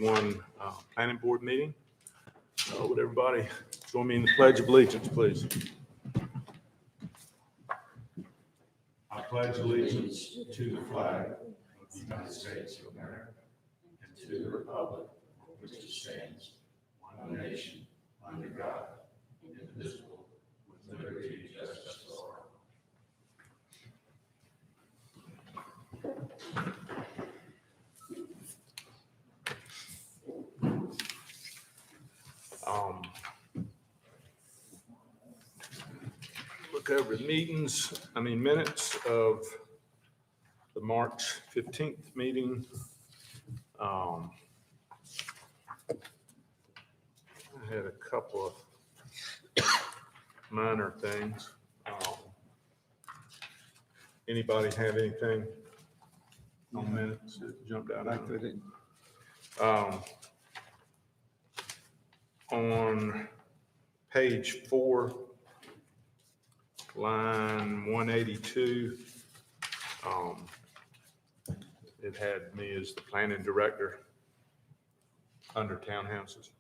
One planning board meeting. Would everybody join me in the Pledge of Allegiance, please? I pledge allegiance to the flag of the United States of America and to the republic for which it stands, one nation, under God, indivisible, with liberty and justice for all. Look over the minutes of the March 15th meeting. I had a couple of minor things. Anybody have anything on minutes that jumped out? On page 4, line 182, it had me as the planning director under townhouses.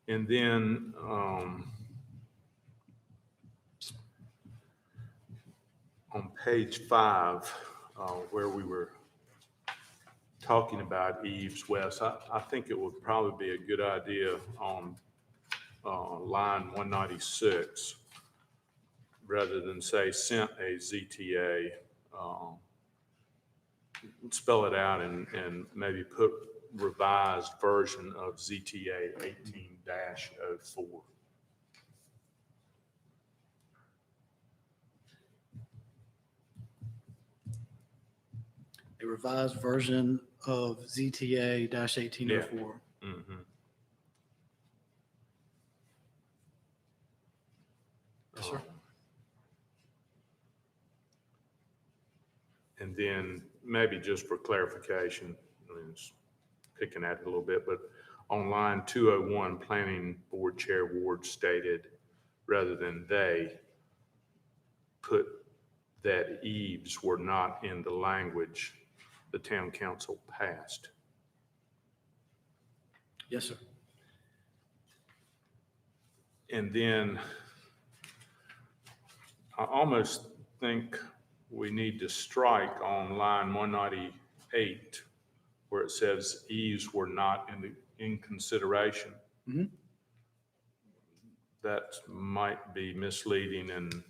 And then on page 5, where we were talking about Eves West, I think it would probably be a good idea on line 196, rather than say sent a ZTA, spell it out and maybe put revised version of ZTA 18-04. A revised version of ZTA-1804. Yeah. Mm-hmm. Yes, sir. And then maybe just for clarification, it's picking at it a little bit, but on line 201, Planning Board Chair Ward stated, rather than they, put that eaves were not in the language the town council passed. Yes, sir. And then I almost think we need to strike on line 198 where it says eaves were not in consideration. Mm-hmm. That might be misleading and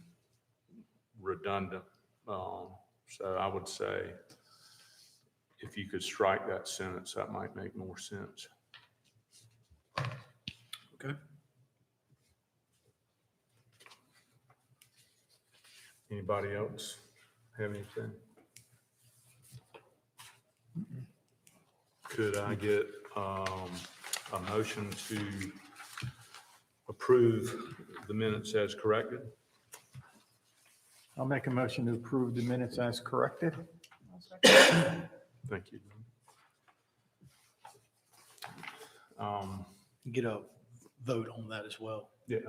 redundant. So I would say if you could strike that sentence, that might make more sense. Okay. Anybody else have anything? Could I get a motion to approve the minutes as corrected? I'll make a motion to approve the minutes as corrected. Thank you. Get a vote on that as well. Yeah,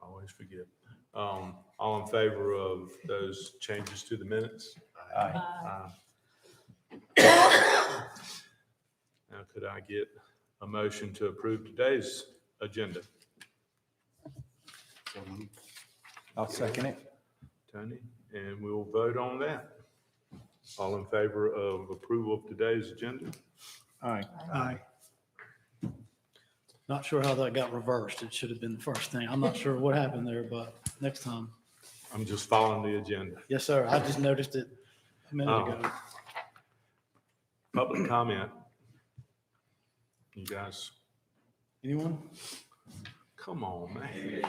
always forget. All in favor of those changes to the minutes? Aye. Now, could I get a motion to approve today's agenda? I'll second it. Tony, and we'll vote on that. All in favor of approval of today's agenda? Aye. Aye. Not sure how that got reversed. It should have been the first thing. I'm not sure what happened there, but next time. I'm just following the agenda. Yes, sir. I just noticed it a minute ago. Public comment. You guys, Anyone? come on, man.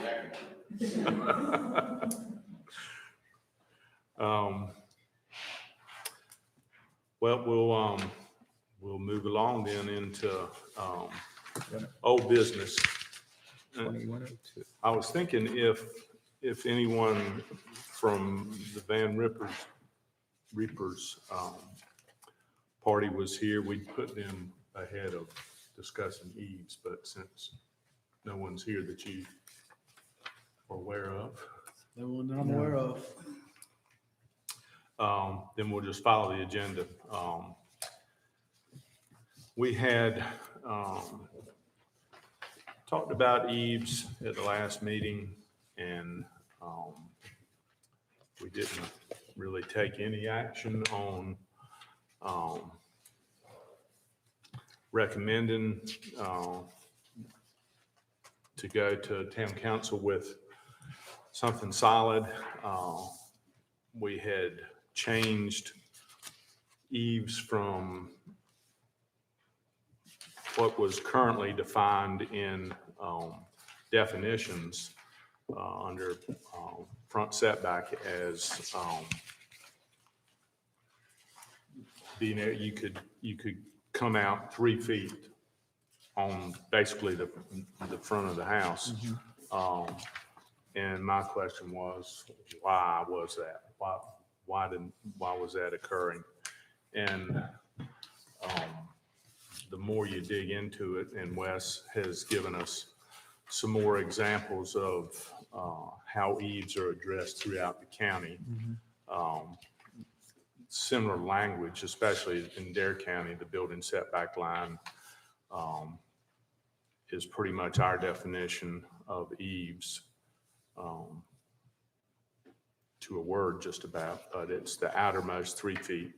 Well, we'll move along then into old business. 2102. I was thinking if anyone from the Van Reapers party was here, we'd put them ahead of discussing Eves, but since no one's here that you are aware of. No one that I'm aware of. then we'll just follow the agenda. We had talked about eaves at the last meeting, and we didn't really take any action on recommending to go to town council with something solid. We had changed eaves from what was currently defined in definitions under front setback as being you could come out 3 feet on basically the front of the house. And my question was, why was that? Why was that occurring? And the more you dig into it, and Wes has given us some more examples of how eaves are addressed throughout the county. Similar language, especially in Dare County, the building setback line is pretty much our definition of eaves to a word just about, but it's the outermost 3 feet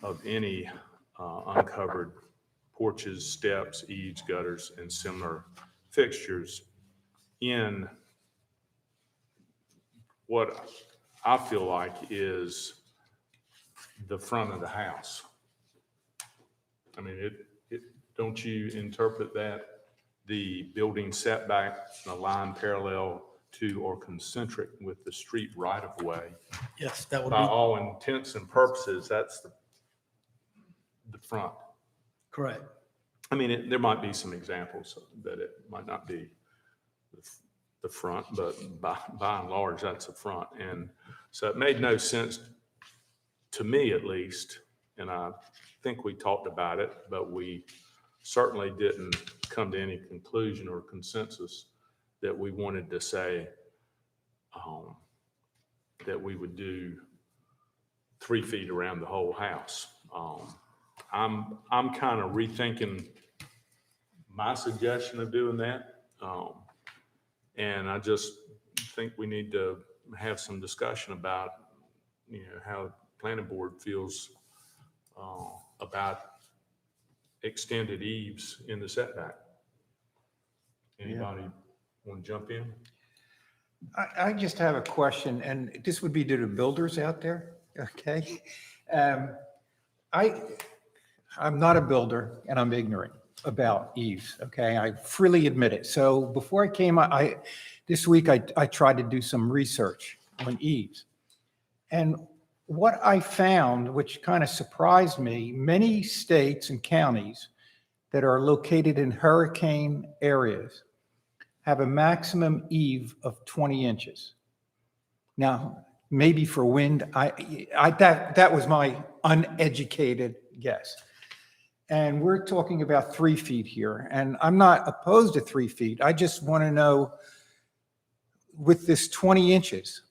of any uncovered porches, steps, eaves, gutters, and similar fixtures in what I feel like is the front of the house. I mean, don't you interpret that the building setback, a line parallel to or concentric with the street right of way? Yes, that would By be all intents and purposes, that's the front. correct. I mean, there might be some examples that it might not be the front, but by and large, that's the front. And so it made no sense to me, at least, and I think we talked about it, but we certainly didn't come to any conclusion or consensus that we wanted to say that we would do 3 feet around the whole house. I'm kind of rethinking my suggestion of doing that. And I just think we need to have some discussion about, how the planning board feels about extended eaves in the setback. Anybody want to jump in? I just have a question, and this would be to the builders out there, okay? I'm not a builder, and I'm ignorant about eaves, okay? I freely admit it. So before I came, this week I tried to do some research on eaves. And what I found, which kind of surprised me, many states and counties that are located in hurricane areas have a maximum eave of 20 inches. Now, maybe for wind, that was my uneducated guess. And we're talking about 3 feet here, and I'm not opposed to 3 feet. I just want to know, with this 20 inches,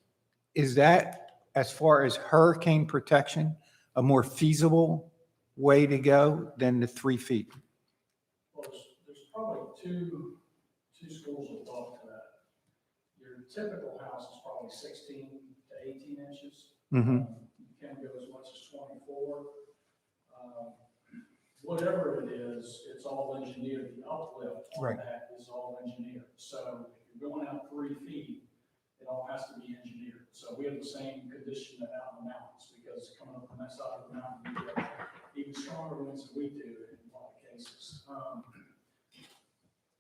is that, as far as hurricane protection, a more feasible way to go than the 3 feet? Well, there's probably two schools of thought to that. Your typical house is probably 16 to 18 inches. Mm-hmm. You can go as much as 24. Whatever it is, it's all engineered. The uplift on Right. that is all engineered. So if you're going out 3 feet, it all has to be engineered. So we have the same condition out in the mountains, because coming up on that side of the mountain, you get even stronger winds than we do in a lot of cases.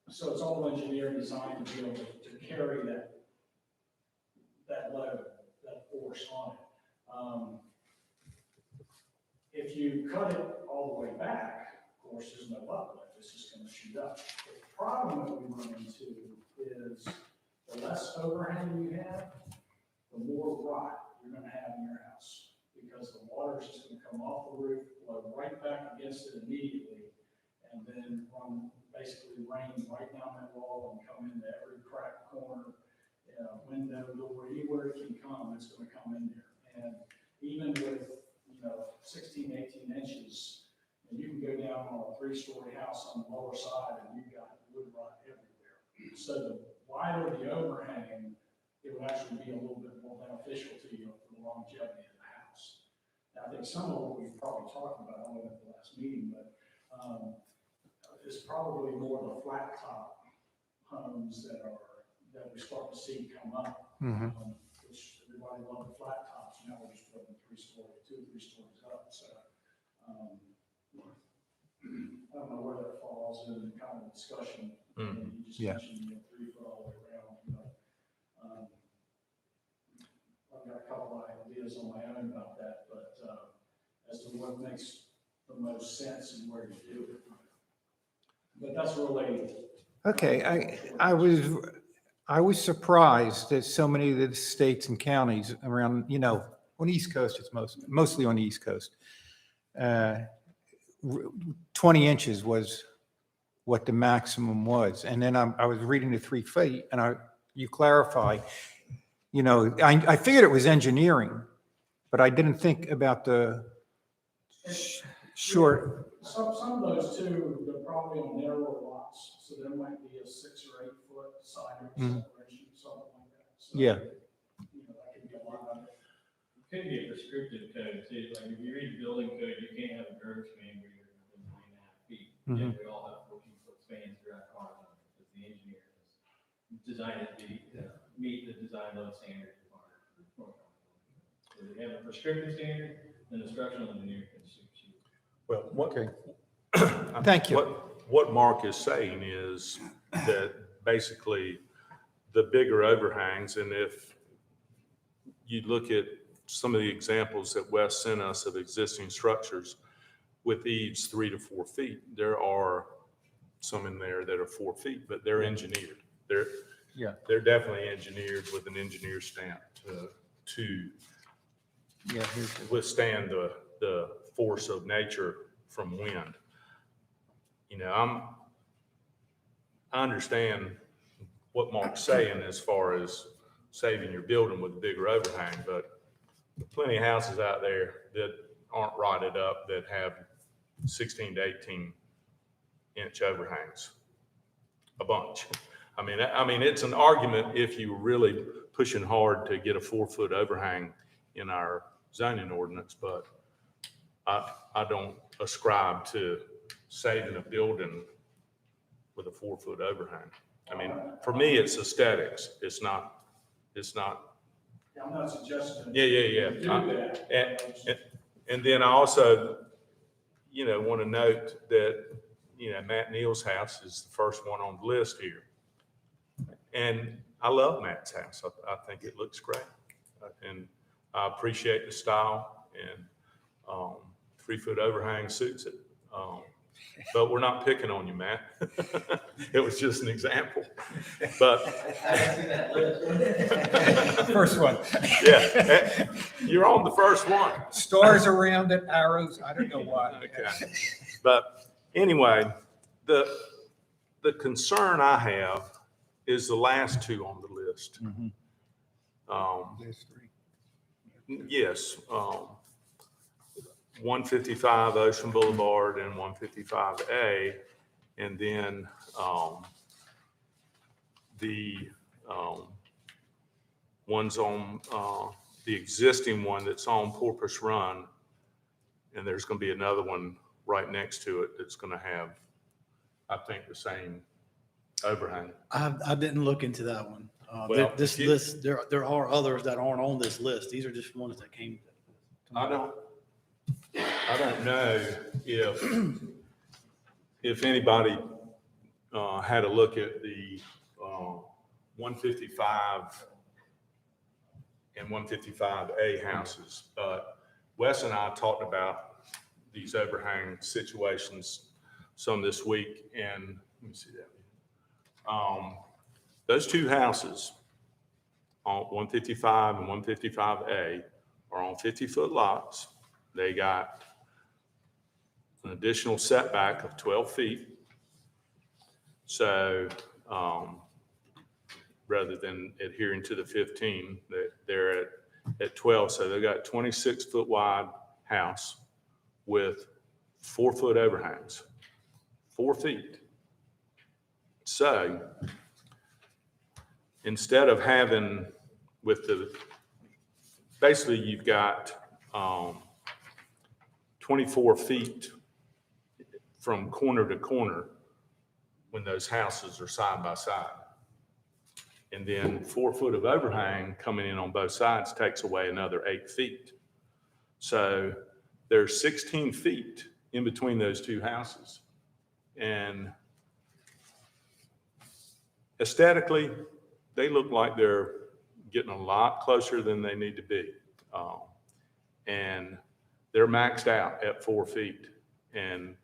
So it's all engineered, designed to be able to carry that load, that force on it. If you cut it all the way back, of course, there's no uplift, it's just going to shoot up. The problem that we run into is the less overhang you have, the more rot you're going to have in your house, because the water is just going to come off the roof, flow right back against it immediately, and then basically rain right down that wall and come into every crack corner, window, door, anywhere it can come, it's going to come in there. And even with, 16, 18 inches, and you can go down on a 3-story house on the lower side and you've got wood rot everywhere. So the wider the overhang, it would actually be a little bit more beneficial to you for the longevity of the house. Now, I think some of what we've probably talked about, I don't know at the last meeting, but it's probably more the flat top homes that we start to see come up. Which everybody loved the flat tops, now we're just putting 2 or 3 stories up, so. I don't know where that falls in the kind of discussion. You just Yeah. mentioned 3 foot all the way around, but, I've got a couple of ideas on my own about that, but, as to what makes the most sense and where to do it. But that's really. Okay, I was surprised that so many of the states and counties around, on the East Coast, it's mostly on the East Coast. 20 inches was what the maximum was. And then I was reading the 3 feet and you clarify, I figured it was engineering, but I didn't think about the short. Some of those too, they're probably on narrower lots, so there might be a 6 or 8 foot side yard separation, something like that. So, Yeah. That could be a lot of it. It could be a prescriptive code too, like if you read the building code, you can't have a curb span where you're within 3.5 feet. Yeah, we all have 14-foot spans throughout cars, because the engineer has designed it to meet the design load standards required. So they have a prescriptive standard, then the structural engineer can supersede. Well, Okay. Thank you. What Mark is saying is that basically the bigger overhangs, and if you look at some of the examples that Wes sent us of existing structures with eaves 3 to 4 feet, there are some in there that are 4 feet, but they're engineered. They're definitely engineered with an engineer stamp to Yeah, withstand the force of nature from wind. I understand what Mark's saying as far as saving your building with a bigger overhang, but plenty of houses out there that aren't rotted up that have 16 to 18 inch overhangs, a bunch. I mean, it's an argument if you were really pushing hard to get a 4-foot overhang in our zoning ordinance, but I don't ascribe to saving a building with a 4-foot overhang. I mean, for me, it's aesthetics. It's not. I'm not suggesting. Yeah. Do that. And then I also, want to note that, Matt Neal's house is the first one on the list here. And I love Matt's house. I think it looks great. And I appreciate the style, and 3-foot overhang suits it. But we're not picking on you, Matt. It was just an example. But First one. yeah, you're on the first one. Stars around it, arrows, I don't know why. Okay. But anyway, the concern I have is the last 2 on the list. There's 3. Yes, 155 Ocean Boulevard and 155A, and then the ones on the existing one that's on Porpoise Run, and there's going to be another one right next to it that's going to have, I think, the same overhang. I didn't look into that one. Well, This list, there are others that aren't on this list. These are just ones that came. I don't know if anybody had a look at the 155 and 155A houses. Wes and I talked about these overhang situations some this week, and let me see that. Those 2 houses on 155 and 155A are on 50-foot lots. They got an additional setback of 12 feet. So rather than adhering to the 15, they're at at 12. So they got 26-foot wide house with 4-foot overhangs, 4 feet. So instead of having basically you've got 24 feet from corner to corner when those houses are side by side. And then 4 foot of overhang coming in on both sides takes away another 8 feet. So there's 16 feet in between those two houses. And aesthetically, they look like they're getting a lot closer than they need to be. And they're maxed out at 4 feet. And,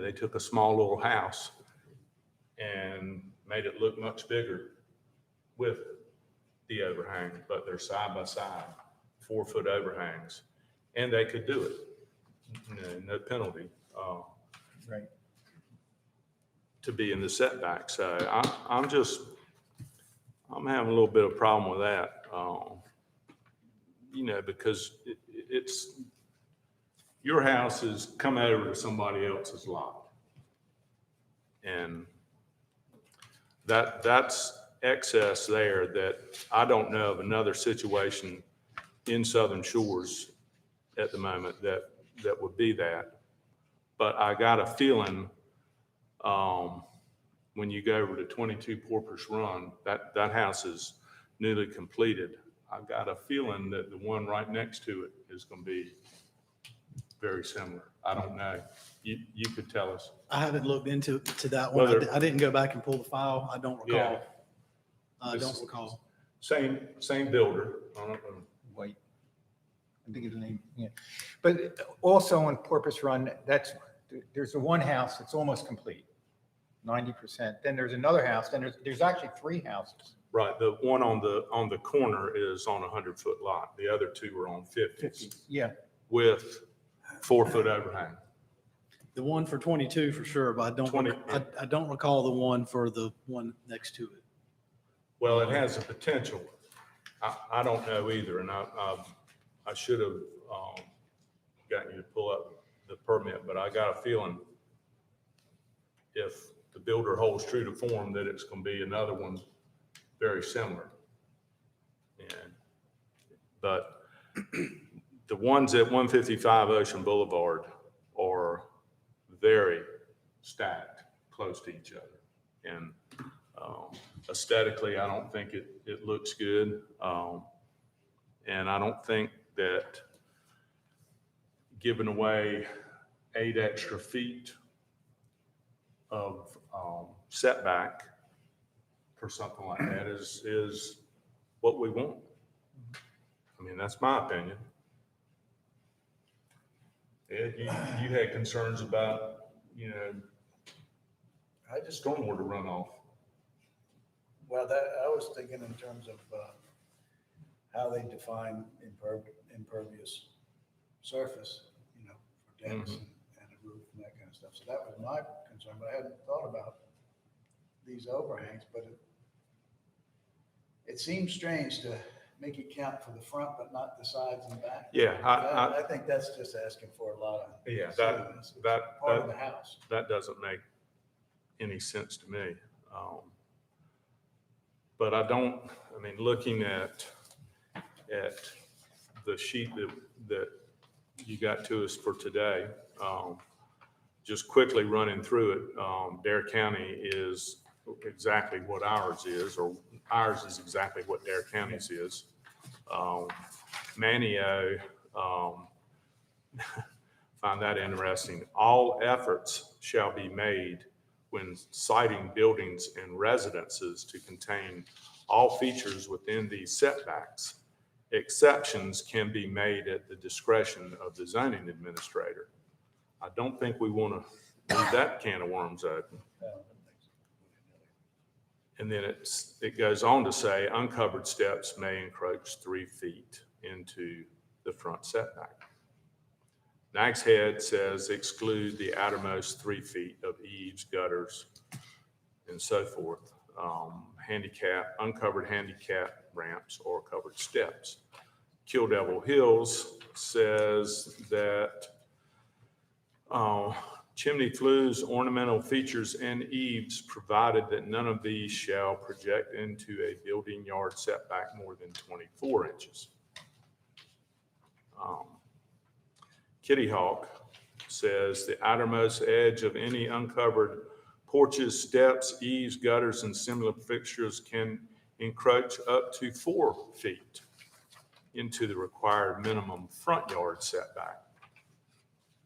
they took a small little house and made it look much bigger with the overhang, but they're side by side, 4-foot overhangs. And they could do it, no penalty. Right. To be in the setback. So I'm having a little bit of problem with that. Because it's, your house is coming over to somebody else's lot. And that's excess there that I don't know of another situation in Southern Shores at the moment that would be that. But I got a feeling, when you go over to 22 Porpoise Run, that house is newly completed. I've got a feeling that the one right next to it is going to be very similar. I don't know. You could tell us. I haven't looked into that one. Whether- I didn't go back and pull the file. I don't Yeah. recall. I This- don't recall. Same builder. I don't know. White. I think it's the name, yeah. But also on Porpoise Run, there's the one house that's almost complete, 90%. Then there's another house, then there's actually 3 houses. Right, the one on the corner is on a 100-foot lot. The other 2 are on 50s Yeah, with 4-foot overhang. The one for 22 for sure, but I don't recall the one for the one next to it. Well, it has the potential. I don't know either, and I should have gotten you to pull up the permit, but I got a feeling if the builder holds true to form that it's going to be another one very similar. But the ones at 155 Ocean Boulevard are very stacked, close to each other. And aesthetically, I don't think it looks good. And I don't think that giving away 8 extra feet of setback for something like that is what we want. I mean, that's my opinion. Ed, you had concerns about, stormwater runoff. Well, I was thinking in terms of how they define impervious surface, for decks and a roof and that kind of stuff. So that was my concern, but I hadn't thought about these overhangs, but it seems strange to make it count for the front, but not the sides and back. Yeah, I think that's just asking for a lot of. Yeah, silliness. It's part of the house. that doesn't make any sense to me. But looking at the sheet that you got to us for today, just quickly running through it, Dare County is exactly what ours is, or ours is exactly what Dare County's is. Manio, find that interesting. All efforts shall be made when siting buildings and residences to contain all features within these setbacks. Exceptions can be made at the discretion of the zoning administrator. I don't think we want to leave that can of worms open. And then it goes on to say uncovered steps may encroach 3 feet into the front setback. Nags Head says exclude the outermost 3 feet of eaves, gutters, and so forth. Uncovered handicap ramps or covered steps. Kill Devil Hills says that chimney flues, ornamental features, and eaves, provided that none of these shall project into a building yard setback more than 24 inches. Kitty Hawk says the outermost edge of any uncovered porches, steps, eaves, gutters, and similar fixtures can encroach up to 4 feet into the required minimum front yard setback.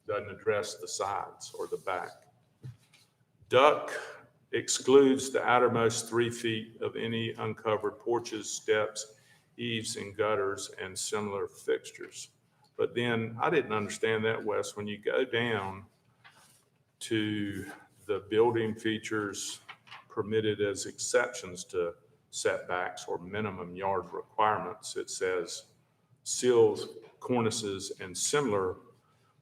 Doesn't address the sides or the back. Duck excludes the outermost 3 feet of any uncovered porches, steps, eaves, and gutters, and similar fixtures. But then I didn't understand that, Wes. When you go down to the building features permitted as exceptions to setbacks or minimum yard requirements, it says sills, cornices, and similar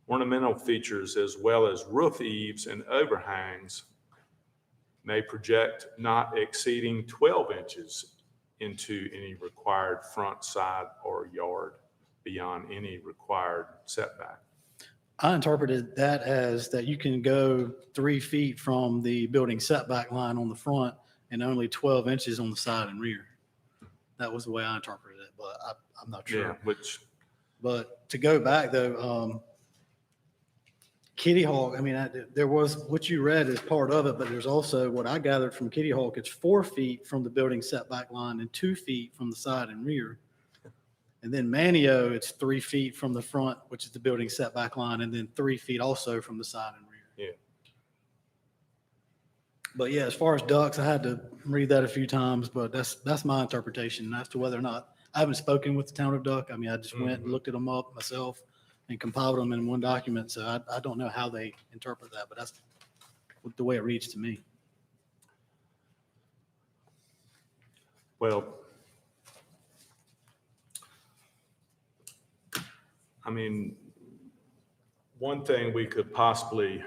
ornamental features, as well as roof eaves and overhangs, may project not exceeding 12 inches into any required front, side, or yard beyond any required setback. I interpreted that as that you can go 3 feet from the building setback line on the front and only 12 inches on the side and rear. That was the way I interpreted it, but I'm not sure. Yeah, which, But to go back though, Kitty Hawk, I mean, there was, what you read is part of it, but there's also what I gathered from Kitty Hawk, it's 4 feet from the building setback line and 2 feet from the side and rear. And then Manio, it's 3 feet from the front, which is the building setback line, and then 3 feet also from the side and rear. Yeah. But yeah, as far as ducks, I had to read that a few times, but that's my interpretation as to whether or not, I haven't spoken with the town of Duck. I mean, I just went and looked at them up myself and compiled them in one document. So I don't know how they interpret that, but that's the way it reads to me. well, I mean, one thing we could possibly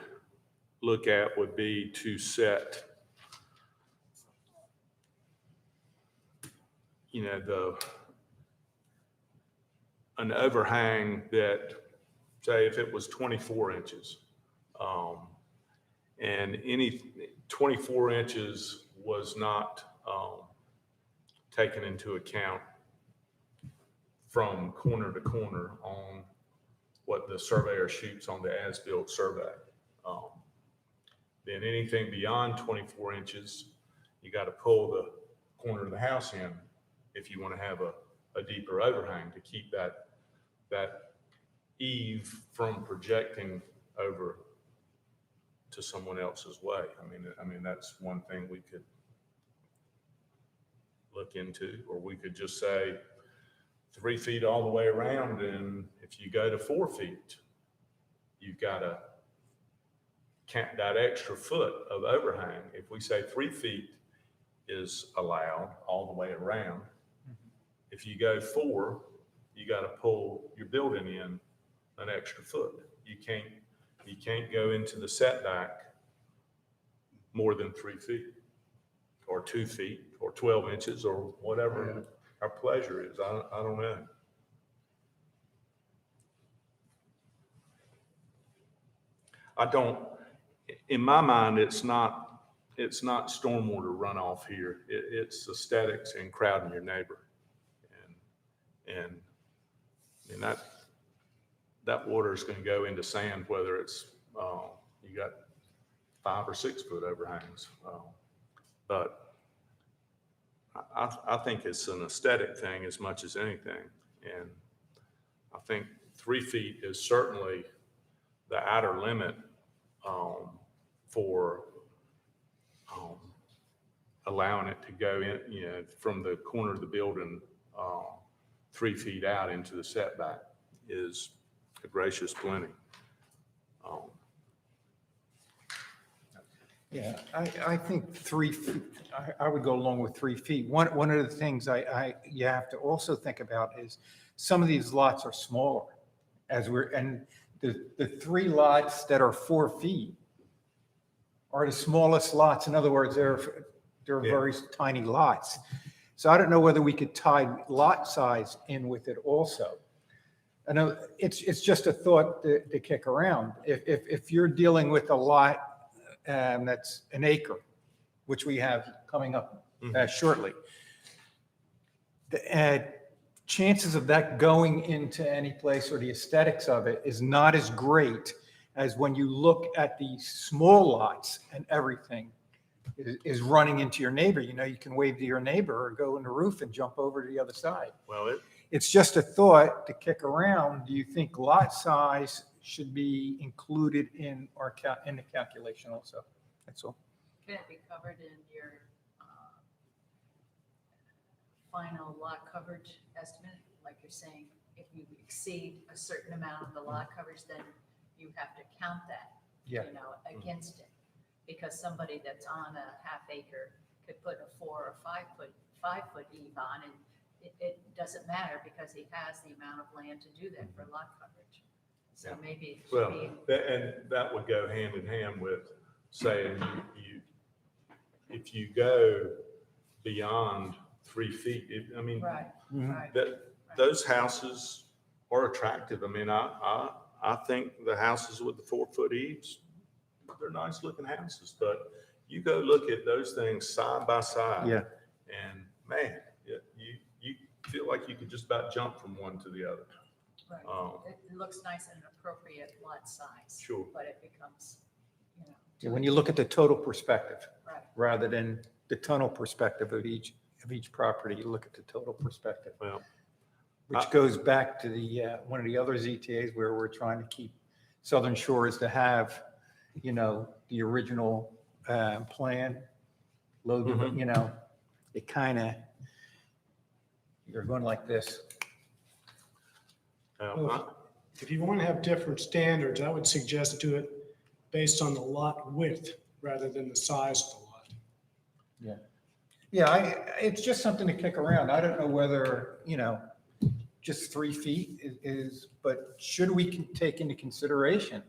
look at would be to set, an overhang that, say, if it was 24 inches, and any 24 inches was not taken into account from corner to corner on what the surveyor shoots on the as-built survey. Then anything beyond 24 inches, you got to pull the corner of the house in if you want to have a deeper overhang to keep that eave from projecting over to someone else's way. I mean, that's one thing we could look into, or we could just say 3 feet all the way around, and if you go to 4 feet, you've got to count that extra foot of overhang. If we say 3 feet is allowed all the way around, if you go 4, you got to pull your building in an extra foot. You can't go into the setback more than 3 feet or 2 feet or 12 inches or whatever our pleasure is. I don't know. In my mind, it's not stormwater runoff here. It's aesthetics and crowding your neighbor. And that water is going to go into sand, whether it's, you got 5 or 6 foot overhangs. But I think it's an aesthetic thing as much as anything. And I think 3 feet is certainly the outer limit for allowing it to go in, from the corner of the building 3 feet out into the setback is a gracious plenty. Yeah, I think 3 feet, I would go along with 3 feet. One of the things you have to also think about is some of these lots are smaller and the 3 lots that are 4 feet are the smallest lots. In other words, they're very tiny lots. So I don't know whether we could tie lot size in with it also. I know it's just a thought to kick around. If you're dealing with a lot that's an acre, which we have coming up shortly, the chances of that going into any place or the aesthetics of it is not as great as when you look at the small lots and everything is running into your neighbor. You know, you can wave to your neighbor or go in the roof and jump over to the other side. Well, It's just a thought to kick around. Do you think lot size should be included in in the calculation also? That's all. Can it be covered in your final lot coverage estimate? Like you're saying, if you exceed a certain amount of the lot coverage, then you have to count that, Yeah. you know, against it. Because somebody that's on a half acre could put a 4 or 5 foot eve on, and it doesn't matter because he has the amount of land to do that for lot coverage. So Yeah. maybe it should well, be, and that would go hand in hand with saying if you go beyond 3 feet, I mean, right, Mhm. right. those houses are attractive. I mean, I think the houses with the 4-foot eaves, they're nice looking houses, but you go look at those things side by side. Yeah. And man, you feel like you could just about jump from one to the other. Right. Um, It looks nice in an appropriate lot size. Sure. But it becomes, you know. Yeah, when you look at the total perspective, Right. rather than the tunnel perspective of each property, you look at the total perspective. Well, Which goes back to the, one of the other ZTAs where we're trying to keep Southern Shores to have, you know, the original plan, load, Mhm. you know, it kind of, you're going like this. If you want to have different standards, I would suggest do it based on the lot width rather than the size of the lot. Yeah, it's just something to kick around. I don't know whether, you know, just 3 feet is, but should we take into consideration,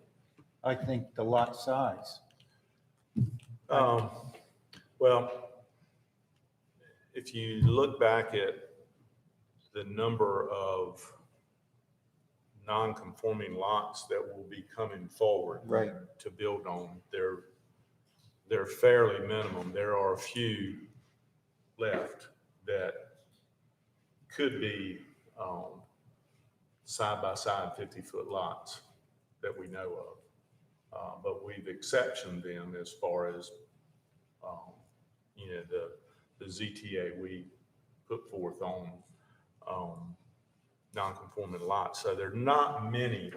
I think, the lot size? Well, if you look back at the number of non-conforming lots that will be coming forward Right. to build on, they're fairly minimum. There are a few left that could be side-by-side 50-foot lots that we know of. But we've exceptioned them as far as, you know, the ZTA we put forth on non-conforming lots. So there are not many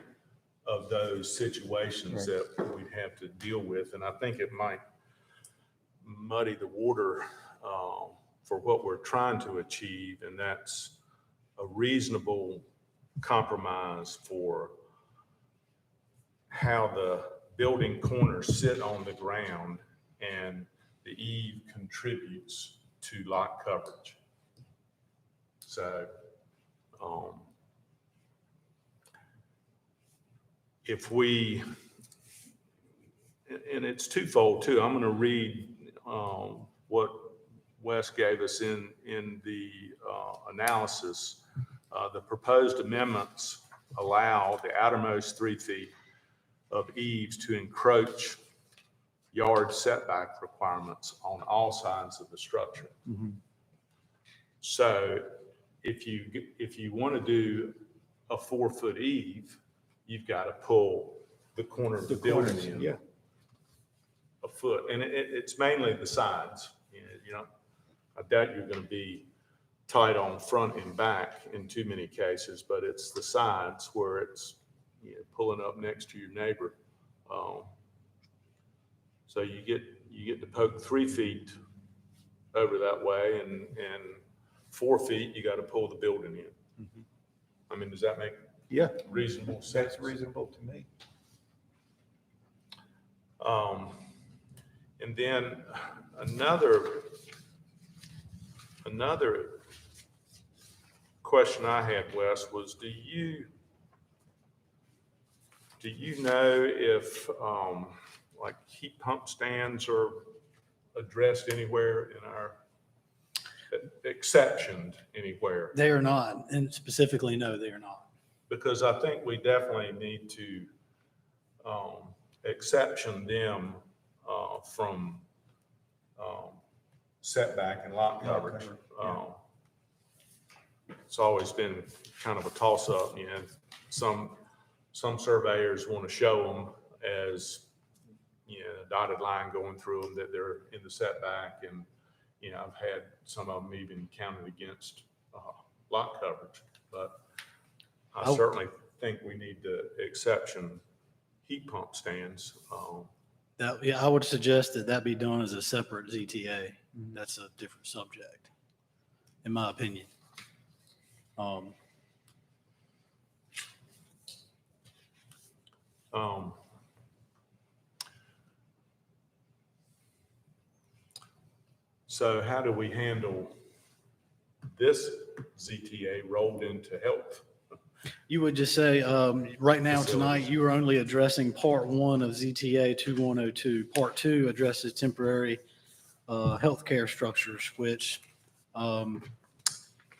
of those situations that we'd have to deal with. And I think it might muddy the water for what we're trying to achieve, and that's a reasonable compromise for how the building corners sit on the ground and the eave contributes to lot coverage. So, if we, and it's twofold too, I'm going to read what Wes gave us in the analysis. The proposed amendments allow the outermost 3 feet of eaves to encroach yard setback requirements on all sides of the structure. So if you want to do a 4-foot eave, you've got to pull the corner of the building in Yeah. a foot. And it's mainly the sides. You know, I doubt you're going to be tight on front and back in too many cases, but it's the sides where it's, you know, pulling up next to your neighbor. So you get to poke 3 feet over that way, and 4 feet, you got to pull the building in. I mean, does that make Yeah, reasonable sense? that's reasonable to me. And then another question I had, Wes, was do you know if like heat pump stands are addressed anywhere in our exceptioned anywhere. They are not, and specifically, no, they are not. Because I think we definitely need to exception them from setback and lot coverage. It's always been kind of a toss-up, you know, some surveyors want to show them as, you know, a dotted line going through them that they're in the setback, and, you know, I've had some of them even counted against lot coverage, but I Oh. certainly think we need to exception heat pump stands. That, yeah, I would suggest that that be done as a separate ZTA. That's a different subject, in my opinion. So how do we handle this ZTA rolled into health? You would just say, right now, tonight, Facilities. you are only addressing part one of ZTA 2102. Part two addresses temporary healthcare structures, which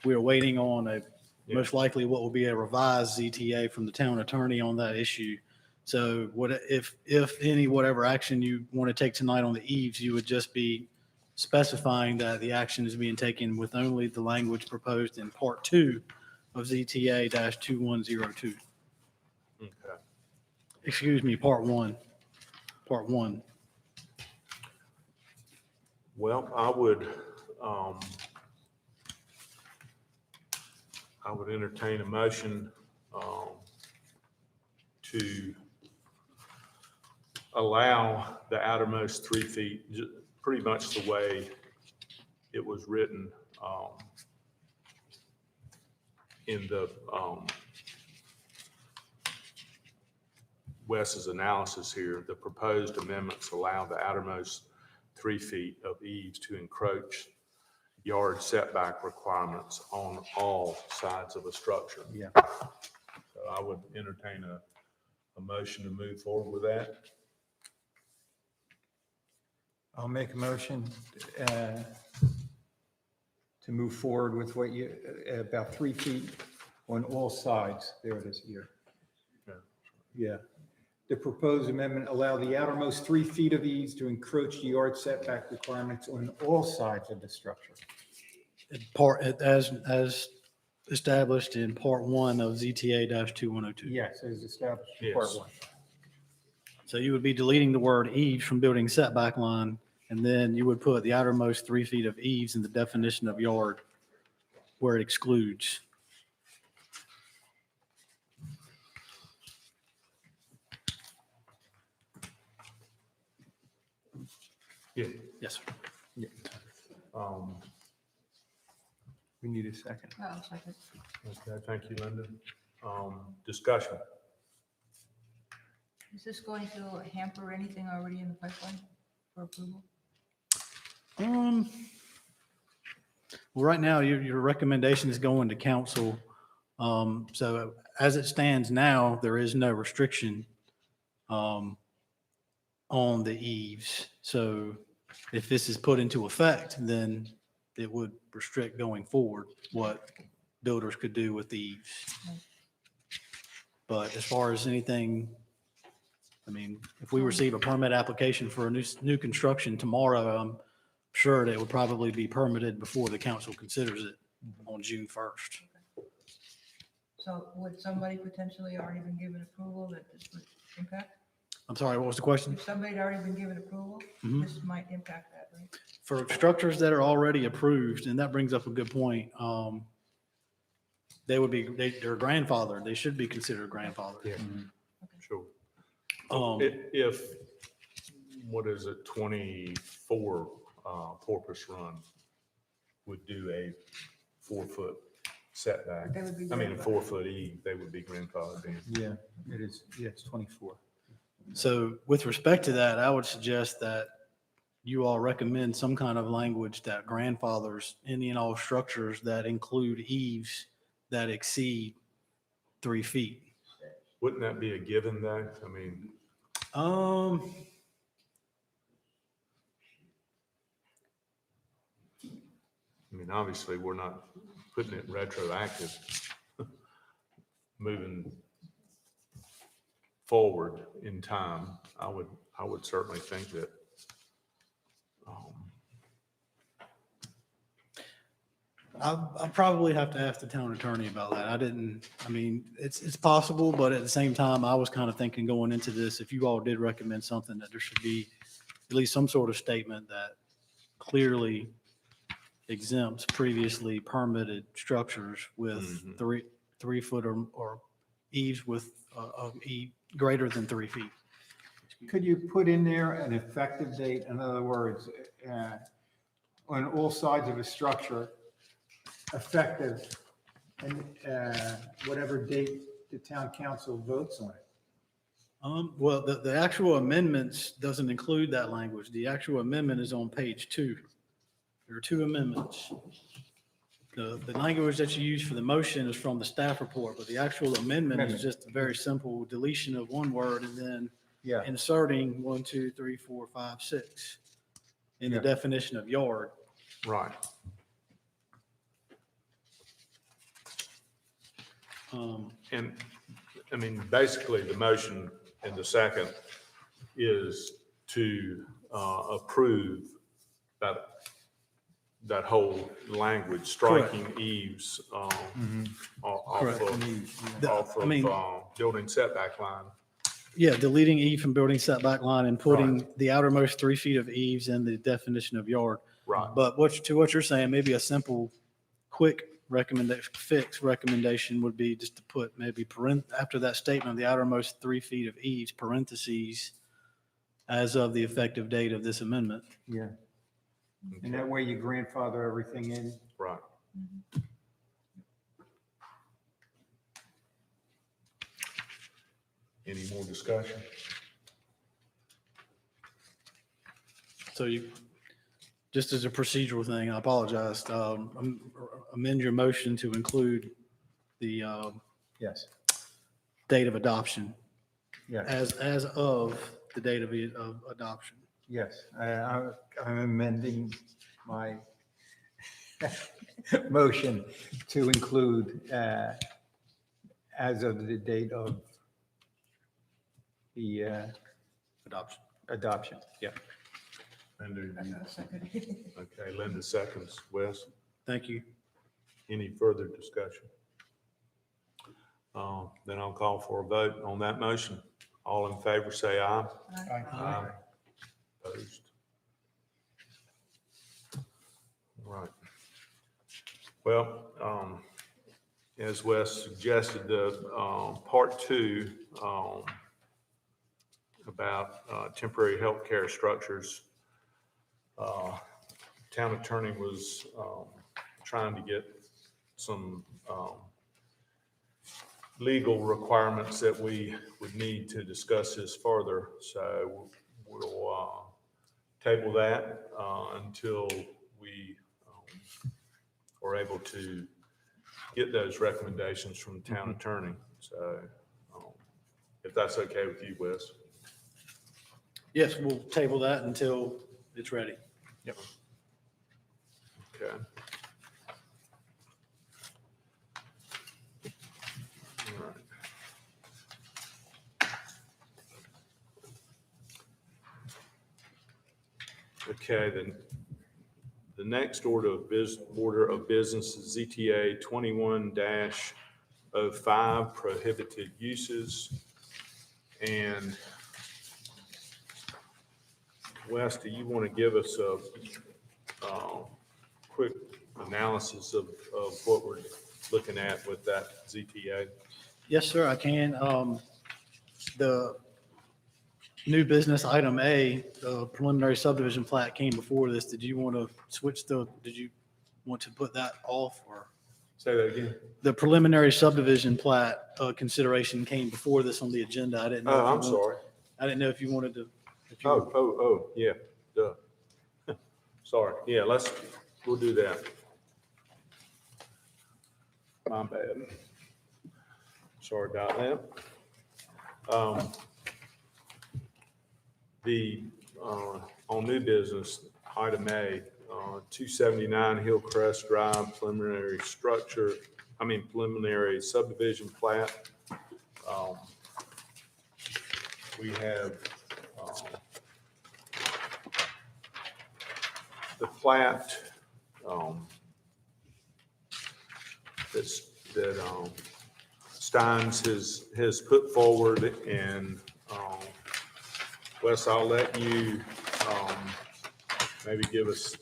we are waiting on most likely what will be a revised ZTA from the town attorney on that issue. So what, if any, whatever action you want to take tonight on the eaves, you would just be specifying that the action is being taken with only the language proposed in part two of ZTA-2102. Okay. Excuse me, part one. Well, I would entertain a motion to allow the outermost 3 feet, pretty much the way it was written in the Wes's analysis here. The proposed amendments allow the outermost 3 feet of eaves to encroach yard setback requirements on all sides of a structure. Yeah. So I would entertain a motion to move forward with that. I'll make a motion to move forward with what you, about 3 feet on all sides. There it is here. Yeah. Yeah. The proposed amendment allow the outermost 3 feet of eaves to encroach the yard setback requirements on all sides of the structure. Part, as established in part one of ZTA-2102. Yes, as established in part Yes. one. So you would be deleting the word eaves from building setback line, and then you would put the outermost 3 feet of eaves in the definition of yard where it excludes. Yeah. Yes, sir. We need a second. Oh, second. Okay, thank you, Linda. Discussion. Is this going to hamper anything already in the pipeline for approval? Well, right now, your recommendation is going to council. So as it stands now, there is no restriction on the eaves. So if this is put into effect, then it would restrict going forward what builders could do with the eaves. But as far as anything, I mean, if we receive a permit application for a new construction tomorrow, I'm sure that it would probably be permitted before the council considers it on June 1st. So would somebody potentially already been given approval that this would impact? I'm sorry, what was the question? If somebody had already been given approval, Mhm. this might impact that, right? For structures that are already approved, and that brings up a good point, they're grandfathered. They should be considered grandfathered. Yeah. Sure. Um, If, what is it, 24 Porpoise Run would do a 4-foot setback, They would be I mean, a grandfathered. 4-foot eve, they would be grandfathered in. Yeah, it is. Yeah, it's 24. So with respect to that, I would suggest that you all recommend some kind of language that grandfathers any and all structures that include eaves that exceed 3 feet. Wouldn't that be a given though? I mean, mean, obviously, we're not putting it retroactive, moving forward in time. I would certainly think that, I'll probably have to ask the town attorney about that. I mean, it's possible, but at the same time, I was kind of thinking going into this, if you all did recommend something, that there should be at least some sort of statement that clearly exempts previously permitted structures with Mhm. 3 foot or eaves with greater than 3 feet. Could you put in there an effective date? In other words, on all sides of a structure, effective and whatever date the town council votes on it? Well, the actual amendments doesn't include that language. The actual amendment is on page 2. There are 2 amendments. The language that you use for the motion is from the staff report, but the actual amendment is just a very simple deletion of one word and then Yeah. inserting 1, 2, 3, 4, 5, 6 in the Yeah. definition of yard. right. And, I mean, basically, the motion in the second is to approve that whole language, striking eaves off Correct. of I mean- building setback line. Yeah, deleting eve from building setback line and putting the outermost 3 feet of eaves in the definition of yard. Right. But to what you're saying, maybe a simple, quick recommendation would be just to put maybe after that statement, the outermost 3 feet of eaves, parentheses, as of the effective date of this amendment. Yeah. And that way you grandfather everything in. Right. Any more discussion? So just as a procedural thing, I apologize, amend your motion to include the Yes. date of adoption Yes. as of the date of adoption. Yes. I'm amending my motion to include as of the date of the Adoption. adoption. Yeah. Linda, okay, Linda seconds. Wes, Thank you. any further discussion? Then I'll call for a vote on that motion. All in favor, say aye. Aye. Opposed? Right. Well, as Wes suggested, the part 2 about temporary healthcare structures, town attorney was trying to get some legal requirements that we would need to discuss this further. So we'll table that until we are able to get those recommendations from the town attorney. So if that's okay with you, Wes. Yes, we'll table that until it's ready. Okay. All right. Okay, then the next order of business is ZTA 21-05 prohibited uses. And Wes, do you want to give us a quick analysis of what we're looking at with that ZTA? Yes, sir, I can. The new business item A, the preliminary subdivision plat came before this. Did you want to did you want to put that off or? Say that again. The preliminary subdivision plat consideration came before this on the agenda. I didn't know. Oh, if you I'm want- sorry. I didn't know if you wanted to. if you- Oh, yeah, duh. Sorry, yeah, we'll do that. My bad. Sorry about that. On new business, item A, 279 Hillcrest Drive preliminary preliminary subdivision plat. We have the plat that Steins has put forward, and Wes, I'll let you maybe give us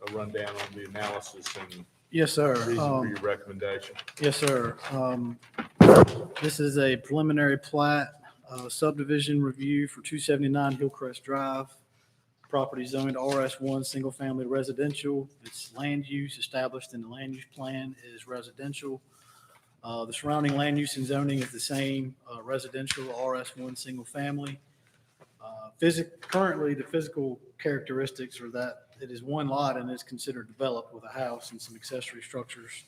a rundown on the analysis and Yes, sir. reason for your recommendation. Yes, sir. This is a preliminary plat subdivision review for 279 Hillcrest Drive. Property zoned RS1, single family residential. Its land use established in the land use plan is residential. The surrounding land use and zoning is the same, residential RS1, single family. Currently, the physical characteristics are that it is one lot and is considered developed with a house and some accessory structures.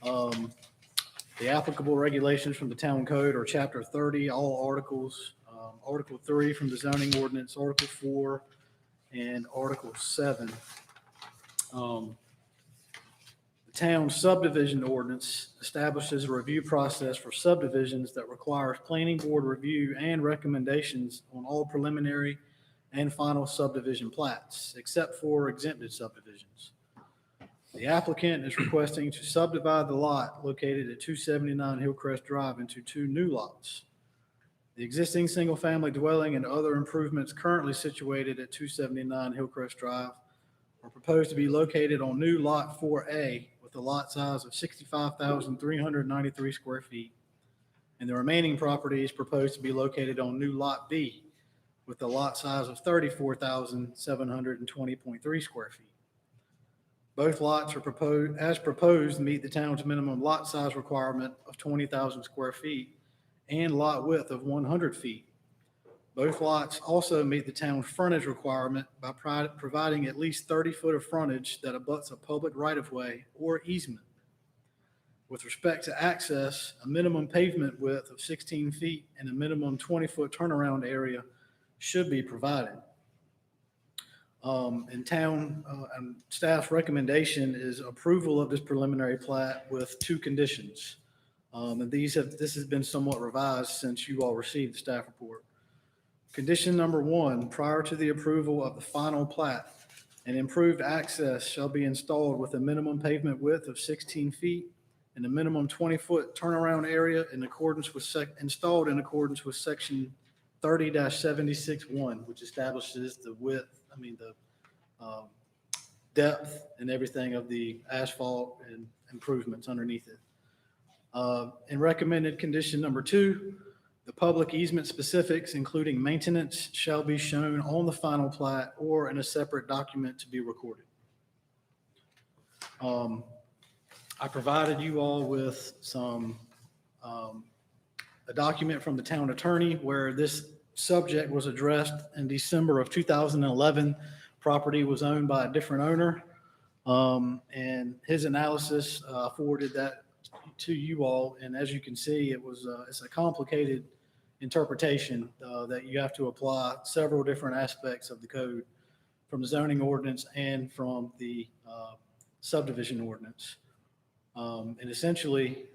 The applicable regulations from the town code are chapter 30, all articles, article 3 from the zoning ordinance, article 4, and article 7. The town subdivision ordinance establishes a review process for subdivisions that requires planning board review and recommendations on all preliminary and final subdivision plats, except for exempted subdivisions. The applicant is requesting to subdivide the lot located at 279 Hillcrest Drive into 2 new lots. The existing single-family dwelling and other improvements currently situated at 279 Hillcrest Drive are proposed to be located on new Lot 4A with a lot size of 65,393 square feet. And the remaining property is proposed to be located on new Lot B with a lot size of 34,720.3 square feet. Both lots are proposed, meet the town's minimum lot size requirement of 20,000 square feet and lot width of 100 feet. Both lots also meet the town frontage requirement by providing at least 30 foot of frontage that abuts a public right-of-way or easement. With respect to access, a minimum pavement width of 16 feet and a minimum 20-foot turnaround area should be provided. And town and staff's recommendation is approval of this preliminary plat with 2 conditions. And this has been somewhat revised since you all received the staff report. Condition number 1, prior to the approval of the final plat, an improved access shall be installed with a minimum pavement width of 16 feet and a minimum 20-foot turnaround area installed in accordance with section 30-76-1, which establishes the width, the depth and everything of the asphalt and improvements underneath it. And recommended condition number 2, the public easement specifics, including maintenance, shall be shown on the final plat or in a separate document to be recorded. I provided you all with a document from the town attorney where this subject was addressed in December of 2011. Property was owned by a different owner, and his analysis forwarded that to you all. And as you can see, it's a complicated interpretation that you have to apply several different aspects of the code from the zoning ordinance and from the subdivision ordinance. And essentially,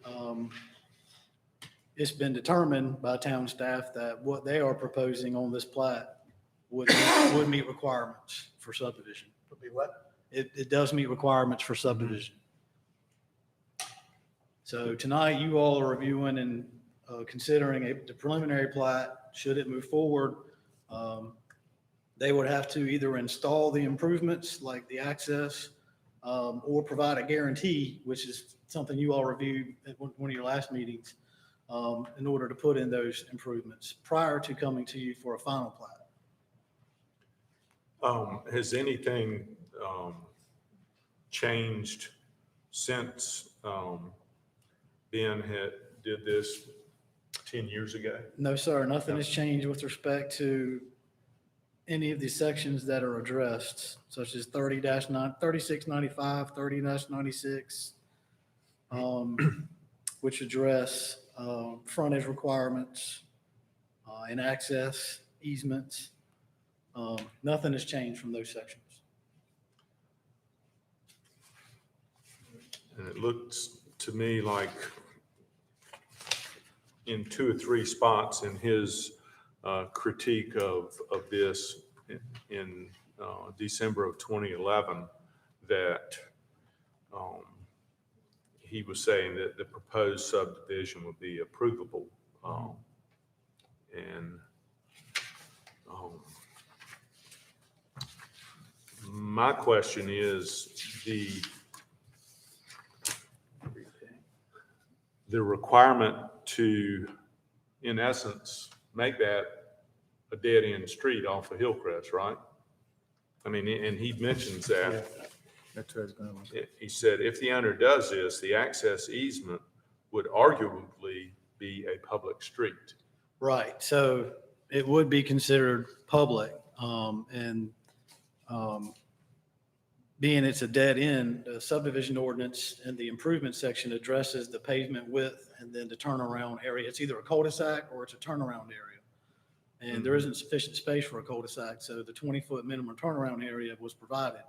it's been determined by town staff that what they are proposing on this plat would meet requirements for subdivision. Would be what? It does meet requirements for subdivision. So tonight, you all are reviewing and considering the preliminary plat. Should it move forward, they would have to either install the improvements like the access or provide a guarantee, which is something you all reviewed at one of your last meetings, in order to put in those improvements prior to coming to you for a final plat. Has anything changed since Ben did this 10 years ago? No, sir, nothing has changed with respect to any of the sections that are addressed, such as 3695, 30-96, which address frontage requirements and access easements. Nothing has changed from those sections. And it looks to me like in 2 or 3 spots in his critique of this in December of 2011, that he was saying that the proposed subdivision would be approvable. And my question is the requirement to, in essence, make that a dead-end street off of Hillcrest, right? I mean, and he mentions that. That's what I was going to. He said, if the owner does this, the access easement would arguably be a public street. Right, so it would be considered public, being it's a dead end, the subdivision ordinance and the improvement section addresses the pavement width and then the turnaround area. It's either a cul-de-sac or it's a turnaround area. And there isn't sufficient space for a cul-de-sac, so the 20-foot minimum turnaround area was provided.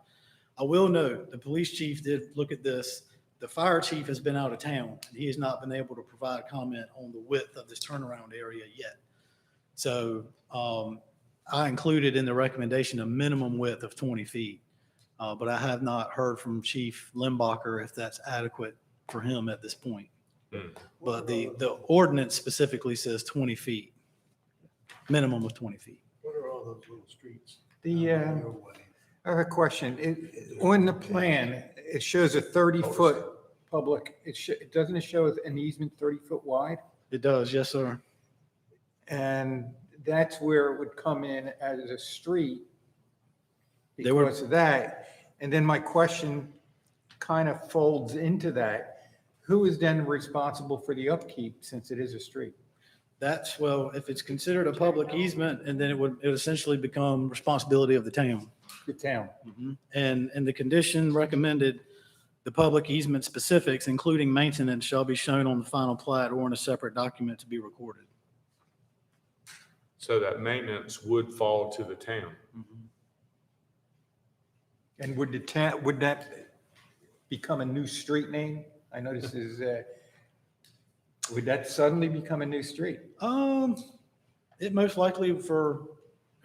I will note, the police chief did look at this. The fire chief has been out of town, and he has not been able to provide comment on the width of this turnaround area yet. So I included in the recommendation a minimum width of 20 feet, but I have not heard from Chief Limbacher if that's adequate for him at this point. But the ordinance specifically says 20 feet, minimum of 20 feet. What are all those little streets? The, Your way? I have a question. On the plan, it shows a 30-foot public, doesn't it show an easement 30-foot wide? It does, yes, sir. And that's where it would come in as a street They were- because of that. And then my question kind of folds into that. Who is then responsible for the upkeep since it is a street? That's, well, if it's considered a public easement, and then it would essentially become responsibility of the town. The town. And the condition recommended, the public easement specifics, including maintenance, shall be shown on the final plat or in a separate document to be recorded. So that maintenance would fall to the town. And would the town, would that become a new street name? I noticed is, would that suddenly become a new street? It most likely for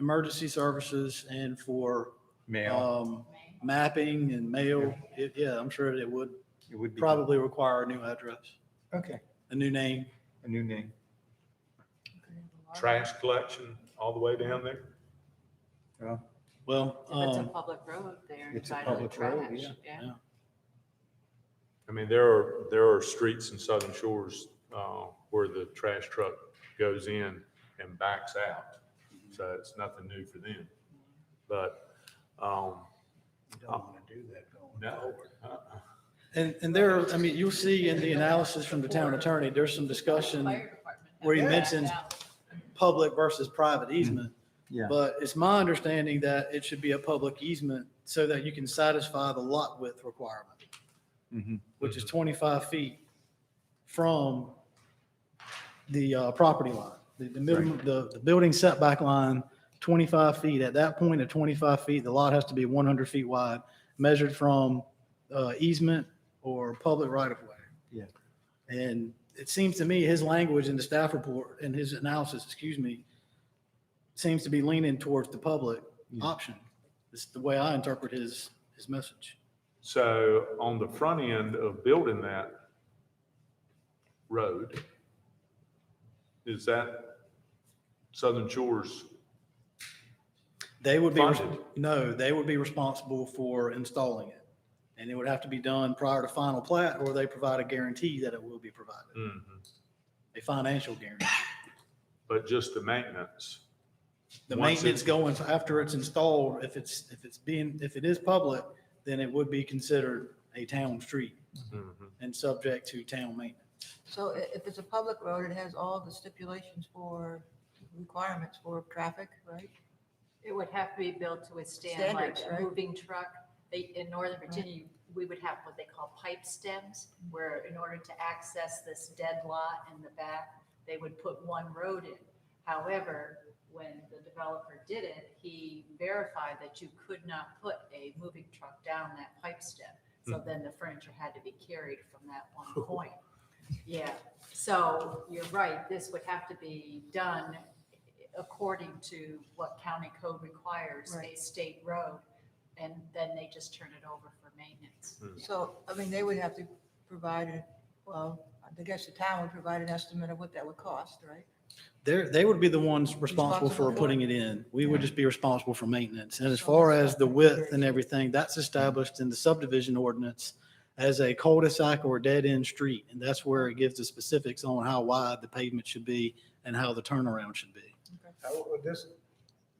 emergency services and for, mapping and mail. Yeah, I'm sure it would It would be. probably require a new address, Okay, a new name. a new name. Trash collection all the way down there? Well, If it's a public road there, It's a inside of the public road, trash, yeah. yeah. I mean, there are streets in Southern Shores where the trash truck goes in and backs out. So it's nothing new for them. But, You don't want to do that going no. forward. And there, I mean, you'll see in the analysis from the town attorney, there's some discussion Fire department where he has mentions that public versus private easement. Yeah. But it's my understanding that it should be a public easement so that you can satisfy the lot width requirement, which is 25 feet from the property line. The minimum, the building setback line, 25 feet. At that point, at 25 feet, the lot has to be 100 feet wide, measured from easement or public right of way. Yeah. And it seems to me his language in the staff report and his analysis, seems to be leaning towards the public option. It's the way I interpret his message. So on the front end of building that road, is that Southern Shores? They would be, Funded. no, they would be responsible for installing it. And it would have to be done prior to final plat, or they provide a guarantee that it will be provided, a financial guarantee. But just the maintenance. The Once maintenance it's- going after it's installed, if it is public, then it would be considered a town street and subject to town maintenance. So if it's a public road, it has all the stipulations for requirements for traffic, right? It would have to be built to withstand like Standards, a right? moving truck. In Northern Virginia, we would have what they call pipe stems, where in order to access this dead lot in the back, they would put one road in. However, when the developer did it, he verified that you could not put a moving truck down that pipe stem. So then the furniture had to be carried from that one point. Yeah, so you're right, this would have to be done according to what county code requires, a Right. state road, and then they just turn it over for maintenance. So, I mean, they would have to provide, well, I guess the town would provide an estimate of what that would cost, right? They would be the ones responsible for Responsible for putting it in. We would just be responsible for maintenance. And as far as the width and everything, that's established in the subdivision ordinance as a cul-de-sac or dead-end street. And that's where it gives the specifics on how wide the pavement should be and how the turnaround should be. Would this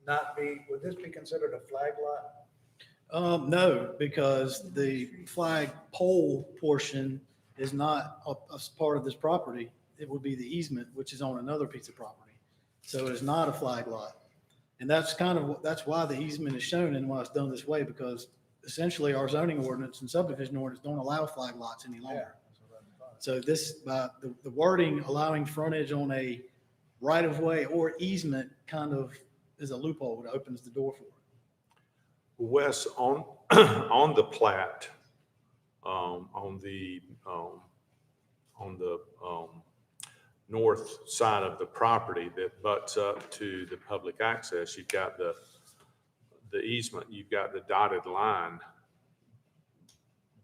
would this be considered a flag lot? No, because the flag pole portion is not a part of this property. It would be the easement, which is on another piece of property. So it is not a flag lot. And that's that's why the easement is shown and why it's done this way, because essentially our zoning ordinance and subdivision ordinance don't allow flag lots any longer. So this, by the wording allowing frontage on a right of way or easement kind of is a loophole that opens the door for it. Wes, on, on the plat, on the north side of the property that butts up to the public access, you've got the easement, you've got the dotted line.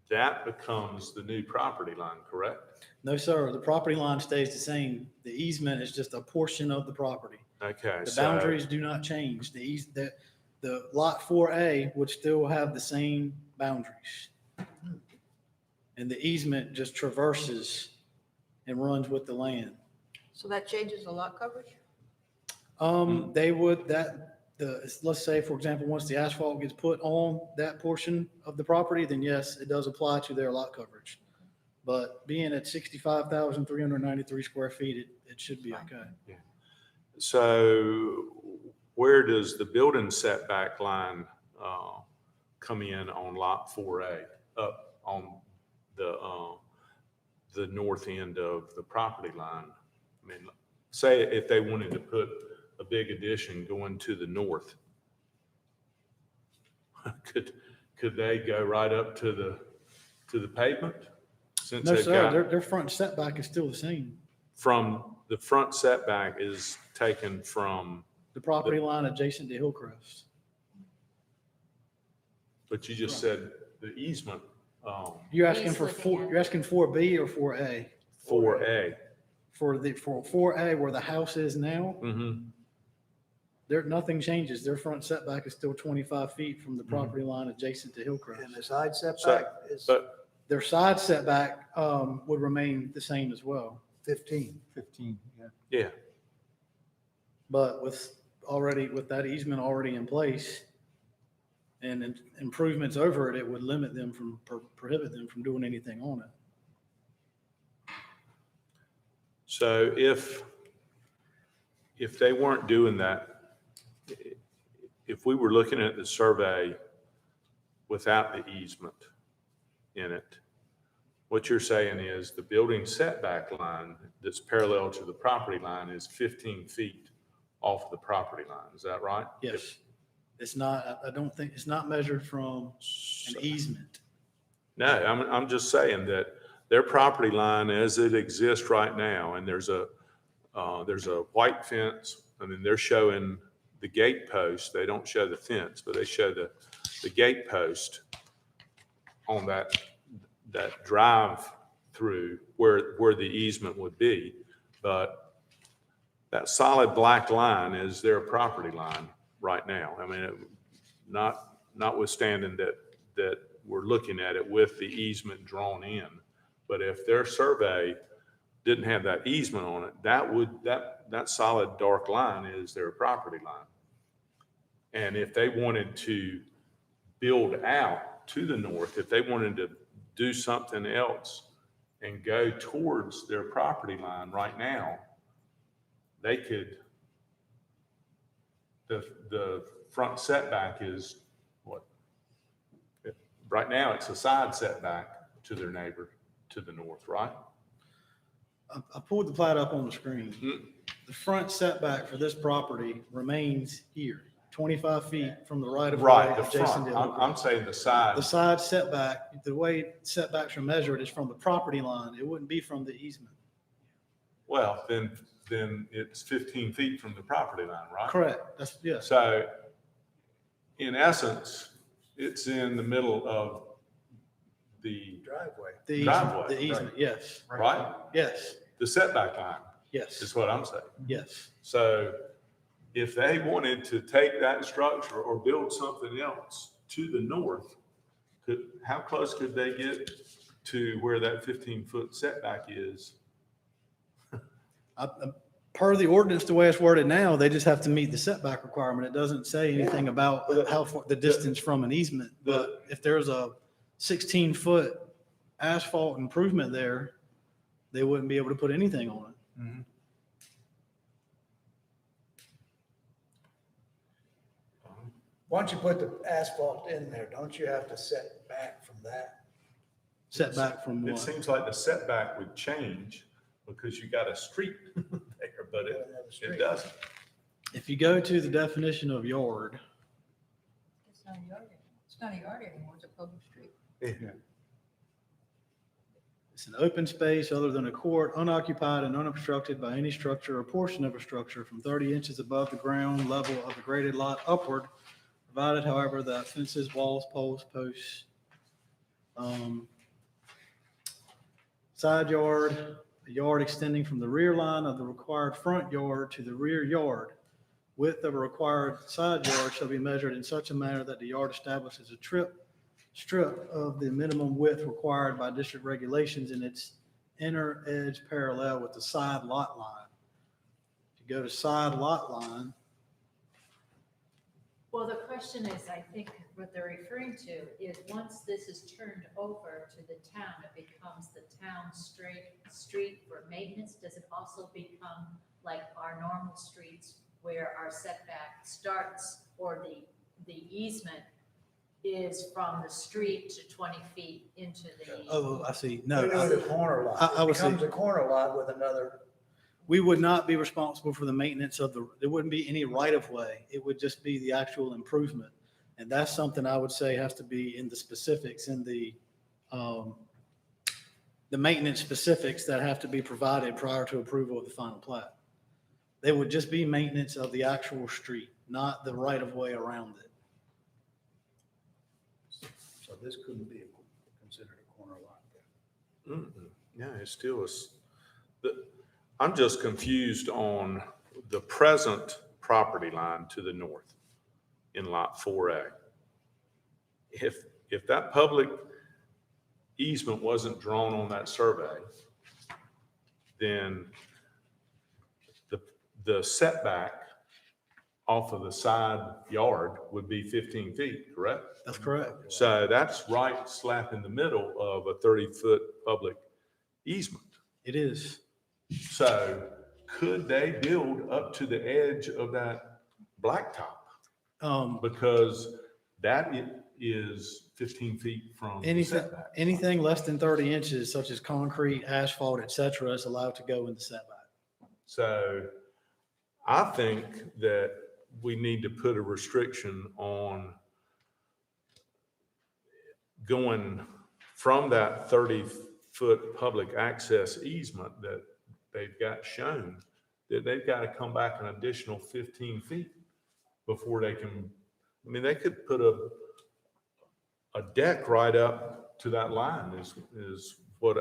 That becomes the new property line, correct? No, sir, the property line stays the same. The easement is just a portion of the property. Okay. The so- boundaries do not change. The lot 4A would still have the same boundaries. And the easement just traverses and runs with the land. So that changes the lot coverage? They would, let's say, for example, once the asphalt gets put on that portion of the property, then yes, it does apply to their lot coverage. But being at 65,393 square feet, it should be okay. So where does the building setback line come in on lot 4A, up on the north end of the property line? I mean, say if they wanted to put a big addition going to the north, could they go right up to the pavement? Since No, they've sir, got, their front setback is still the same. from the front setback is taken from, The property line adjacent to Hillcrest. but you just said the easement, You're asking He's for looking four, at- you're asking 4B or 4A? 4A. For 4A where the house is now, Mm-hmm. nothing changes. Their front setback is still 25 feet from the property line adjacent to Hillcrest. And the side setback is But, Their side setback would remain the same as well, 15. 15, yeah. yeah, but with that easement already in place and improvements over it, it would limit them from, prohibit them from doing anything on it. so if they weren't doing that, if we were looking at the survey without the easement in it, what you're saying is the building setback line that's parallel to the property line is 15 feet off the property line. Is that right? Yes. It's not, I don't think, it's not measured from an easement. No, I'm just saying that their property line as it exists right now, and there's a white fence, and then they're showing the gate post. They don't show the fence, but they show the gate post on that drive through where the easement would be. But that solid black line is their property line right now. I mean, notwithstanding that we're looking at it with the easement drawn in. But if their survey didn't have that easement on it, that solid dark line is their property line. And if they wanted to build out to the north, if they wanted to do something else and go towards their property line right now, they could, the front setback is what? Right now, it's a side setback to their neighbor to the north, right? I pulled the plat up on the screen. Mm. The front setback for this property remains here, 25 feet from the right of way Right, the adjacent front. to I'm Evergreen. saying the side. The side setback, the way setbacks are measured is from the property line. It wouldn't be from the easement. Well, then it's 15 feet from the property line, right? Correct. That's, yes. So in essence, it's in the middle of the, Driveway. The easement, Driveway, the easement, yes, right? yes, The setback line yes, is what I'm saying. yes. So if they wanted to take that structure or build something else to the north, how close could they get to where that 15-foot setback is? Per the ordinance, the way it's worded now, they just have to meet the setback requirement. It doesn't say anything about how far, the distance from an easement. But if there's a 16-foot asphalt improvement there, they wouldn't be able to put anything on it. Once you put the asphalt in there, don't you have to set back from that? Setback from It what? seems like the setback would change because you got a street there, but Another it street? doesn't. If you go to the definition of yard, It's not a yard anymore. It's not a yard anymore. It's a public street. it's an open space other than a court, unoccupied and unobstructed by any structure or portion of a structure from 30 inches above the ground level of the graded lot upward, provided however that fences, walls, poles, posts, side yard, a yard extending from the rear line of the required front yard to the rear yard. Width of a required side yard shall be measured in such a manner that the yard establishes a strip of the minimum width required by district regulations in its inner edge parallel with the side lot line. If you go to side lot line, Well, the question is, I think what they're referring to is once this is turned over to the town, it becomes the town street for maintenance. Does it also become like our normal streets where our setback starts or the easement is from the street to 20 feet into the? oh, I see. You No, know, the corner lot. I would It say- becomes a corner lot with another, we would not be responsible for the maintenance of there wouldn't be any right of way. It would just be the actual improvement. And that's something I would say has to be in the specifics, in the maintenance specifics that have to be provided prior to approval of the final plat. They would just be maintenance of the actual street, not the right of way around it. so this couldn't be considered a corner lot then. Yeah, it still is. I'm just confused on the present property line to the north in lot 4A. If that public easement wasn't drawn on that survey, then the setback off of the side yard would be 15 feet, correct? That's correct. So that's right slap in the middle of a 30-foot public easement. It is. So could they build up to the edge of that blacktop? Because that is 15 feet from the Anything, setback. anything less than 30 inches, such as concrete, asphalt, et cetera, is allowed to go in the setback. So I think that we need to put a restriction on going from that 30-foot public access easement that they've got shown, that they've got to come back an additional 15 feet before they can, I mean, they could put a deck right up to that line is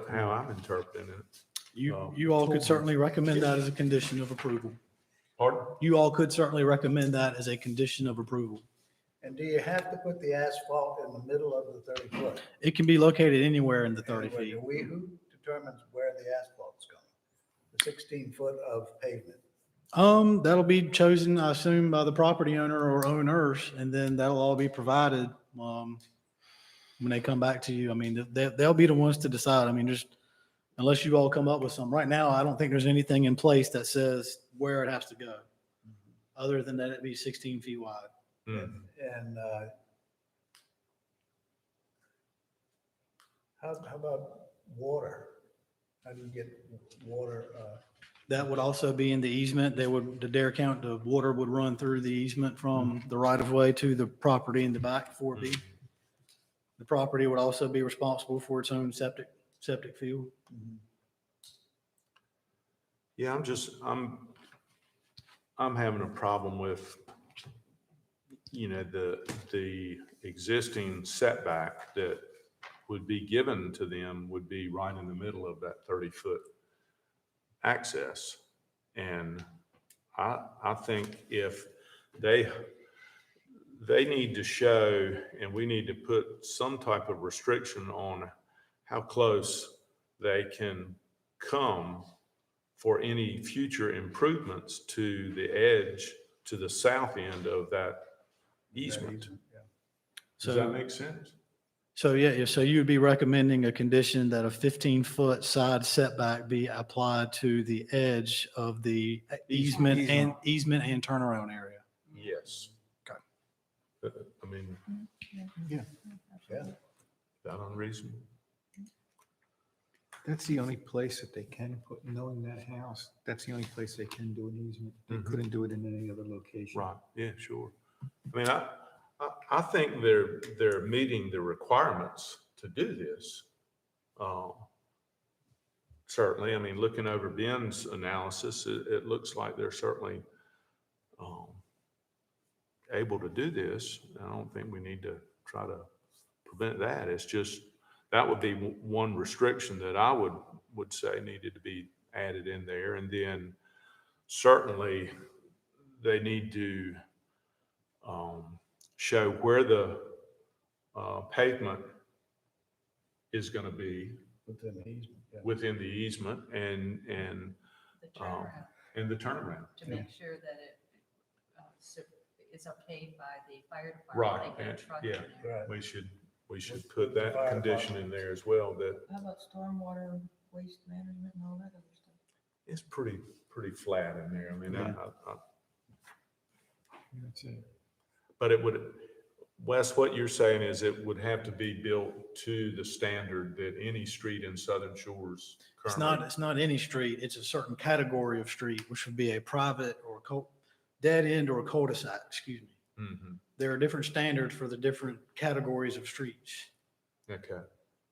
how I'm interpreting it. You all could certainly recommend that as a condition of approval. Pardon? You all could certainly recommend that as a condition of approval. And do you have to put the asphalt in the middle of the 30 foot? It can be located anywhere in the 30 Anyway, feet. who determines where the asphalt's going? The 16 foot of pavement? That'll be chosen, I assume, by the property owner or owners, and then that'll all be provided, when they come back to you. I mean, they'll be the ones to decide. I mean, just unless you all come up with some. Right now, I don't think there's anything in place that says where it has to go, other than that it be 16 feet wide. Mm. And how about water? How do you get water That would also be in the easement. The Dare County, the water would run through the easement from the right of way to the property in the back for it be. The property would also be responsible for its own septic field. Yeah, I'm having a problem with, the existing setback that would be given to them would be right in the middle of that 30-foot access. And I think if they need to show, and we need to put some type of restriction on how close they can come for any future improvements to the edge, to the south end of that easement. Does that make sense? So, yeah, so you would be recommending a condition that a 15-foot side setback be applied to the edge of the easement and turnaround area. Yes. Okay. I mean, Yeah. that unreasonable? That's the only place that they can put, knowing that house, that's the only place they can do an easement. They Mhm. couldn't do it in any other location. Right, yeah, sure. I mean, I think they're meeting the requirements to do this. Certainly, I mean, looking over Ben's analysis, it looks like they're certainly able to do this. I don't think we need to try to prevent that. It's just, that would be one restriction that I would say needed to be added in there. And then certainly they need to show where the pavement is going to be Within the easement, yeah. within the easement and The turnaround, and the turnaround. to make sure that it is okayed by the fire Right, department. They get a and- truck yeah. in there. Right. We should put that condition in there as well, that How about stormwater, waste management and all that other stuff? it's pretty flat in there. I mean, That's it. but it would, Wes, what you're saying is it would have to be built to the standard that any street in Southern Shores currently. It's not any street. It's a certain category of street, which would be a private or dead end or a cul-de-sac, excuse me. Mhm. There are different standards for the different categories of streets. Okay,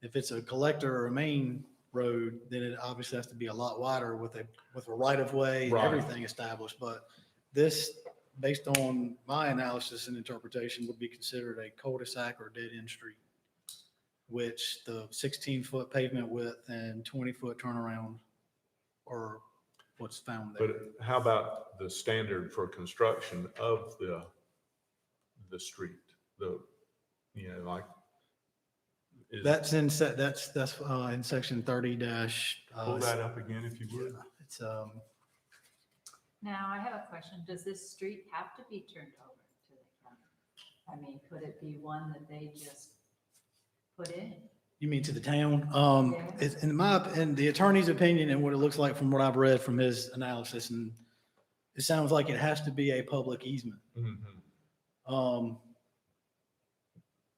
If it's a collector or a main road, then it obviously has to be a lot wider with a right of way and Right. everything established. But this, based on my analysis and interpretation, would be considered a cul-de-sac or dead end street, which the 16-foot pavement width and 20-foot turnaround are what's found there. but how about the standard for construction of the street? Like. That's in section 30 dash. Pull that up again if you would. It's, Now, I have a question. Does this street have to be turned over to the county? I mean, could it be one that they just put in? You mean to the town? Yeah. In the attorney's opinion and what it looks like from what I've read from his analysis, and it sounds like it has to be a public easement. Mhm.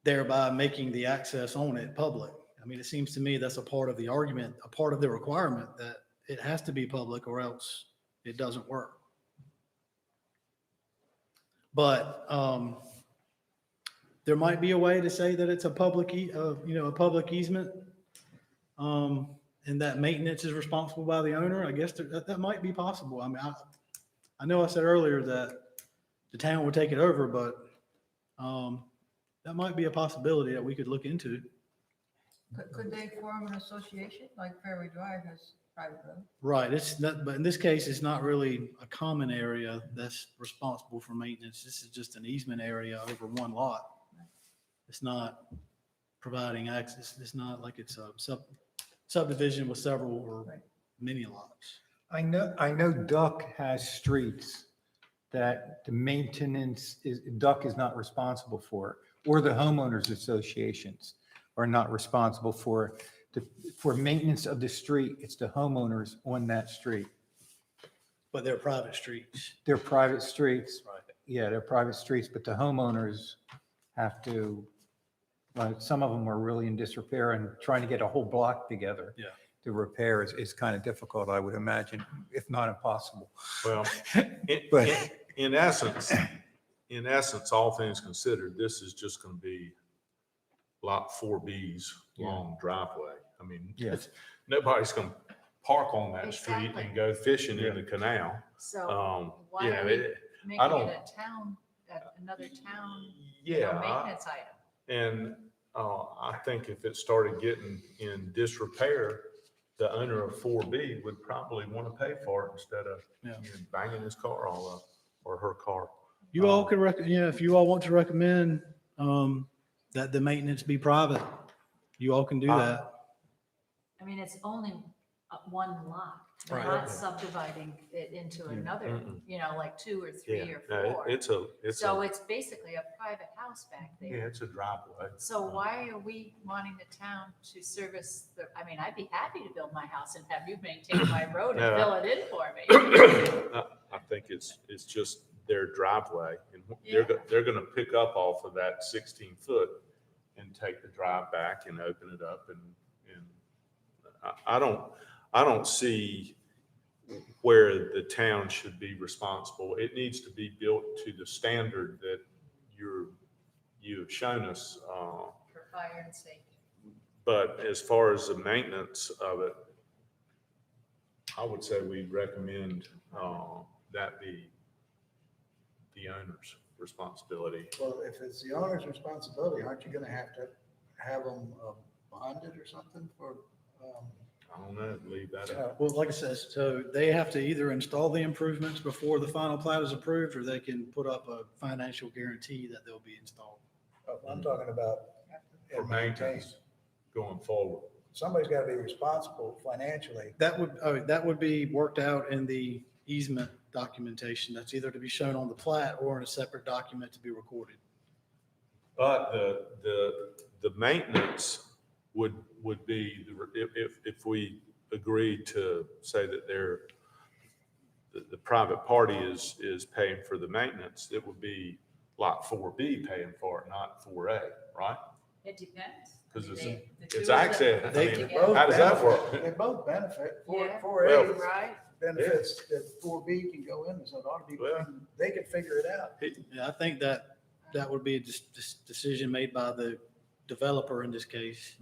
Thereby making the access on it public. I mean, it seems to me that's a part of the argument, a part of the requirement that it has to be public or else it doesn't work. But there might be a way to say that it's a public, a public easement. And that maintenance is responsible by the owner. I guess that might be possible. I mean, I know I said earlier that the town would take it over, but that might be a possibility that we could look into. Could they form an association like Fairway Drive has private road? Right, it's not, but in this case, it's not really a common area that's responsible for maintenance. This is just an easement area over one lot. It's not providing access. It's not like it's a subdivision with several or many lots. I know Duck has streets that the maintenance Duck is not responsible for, or the homeowners associations are not responsible for maintenance of the street. It's the homeowners on that street. But they're private streets. They're private streets. Right. Yeah, they're private streets, but the homeowners have to, some of them are really in disrepair and trying to get a whole block together. Yeah. to repair is kind of difficult, I would imagine, if not impossible. Well, But- in essence, all things considered, this is just gonna be lot 4B's long driveway. I mean, Yes. nobody's gonna park on that street Exactly. and go fishing in the canal. So why You are know, we I making don't- it another town, Yeah, maintenance item? and I think if it started getting in disrepair, the owner of 4B would probably want to pay for it instead of Yeah. banging his car all up or her car. You all could if you all want to recommend, that the maintenance be private, you all can do that. I mean, it's only one lot. They're Right. not subdividing it into another, Mm-mm. like 2 or 3 Yeah, or no, 4. it's So it's basically a private house back yeah, there. it's a driveway. So why are we wanting the town to service I mean, I'd be happy to build my house and have you maintain my road and No. fill it in for me. I think it's just their driveway and they're gonna pick up off of that 16-foot and take the drive back and open it up and I don't see where the town should be responsible. It needs to be built to the standard that you have shown us. For fire and safety. But as far as the maintenance of it, I would say we recommend that be the owner's responsibility. Well, if it's the owner's responsibility, aren't you gonna have them bonded or something for, I don't know, leave that you out. know, Well, like I said, so they have to either install the improvements before the final plat is approved, or they can put up a financial guarantee that they'll be installed. I'm talking about For and maintained. maintenance going forward. Somebody's gotta be responsible financially. That would be worked out in the easement documentation. That's either to be shown on the plat or in a separate document to be recorded. But the maintenance would be, if we agreed to say that the private party is paying for the maintenance, it would be lot 4B paying for it, not 4A, right? It depends. 'Cause I mean, it's- the two it's of them access. put I They- mean, together. how does that work? They both benefit. Yeah. 4A Right? benefits that 4B can go in, so it ought to be, Well- they can figure it out. Yeah, I think that would be a decision made by the developer in this case.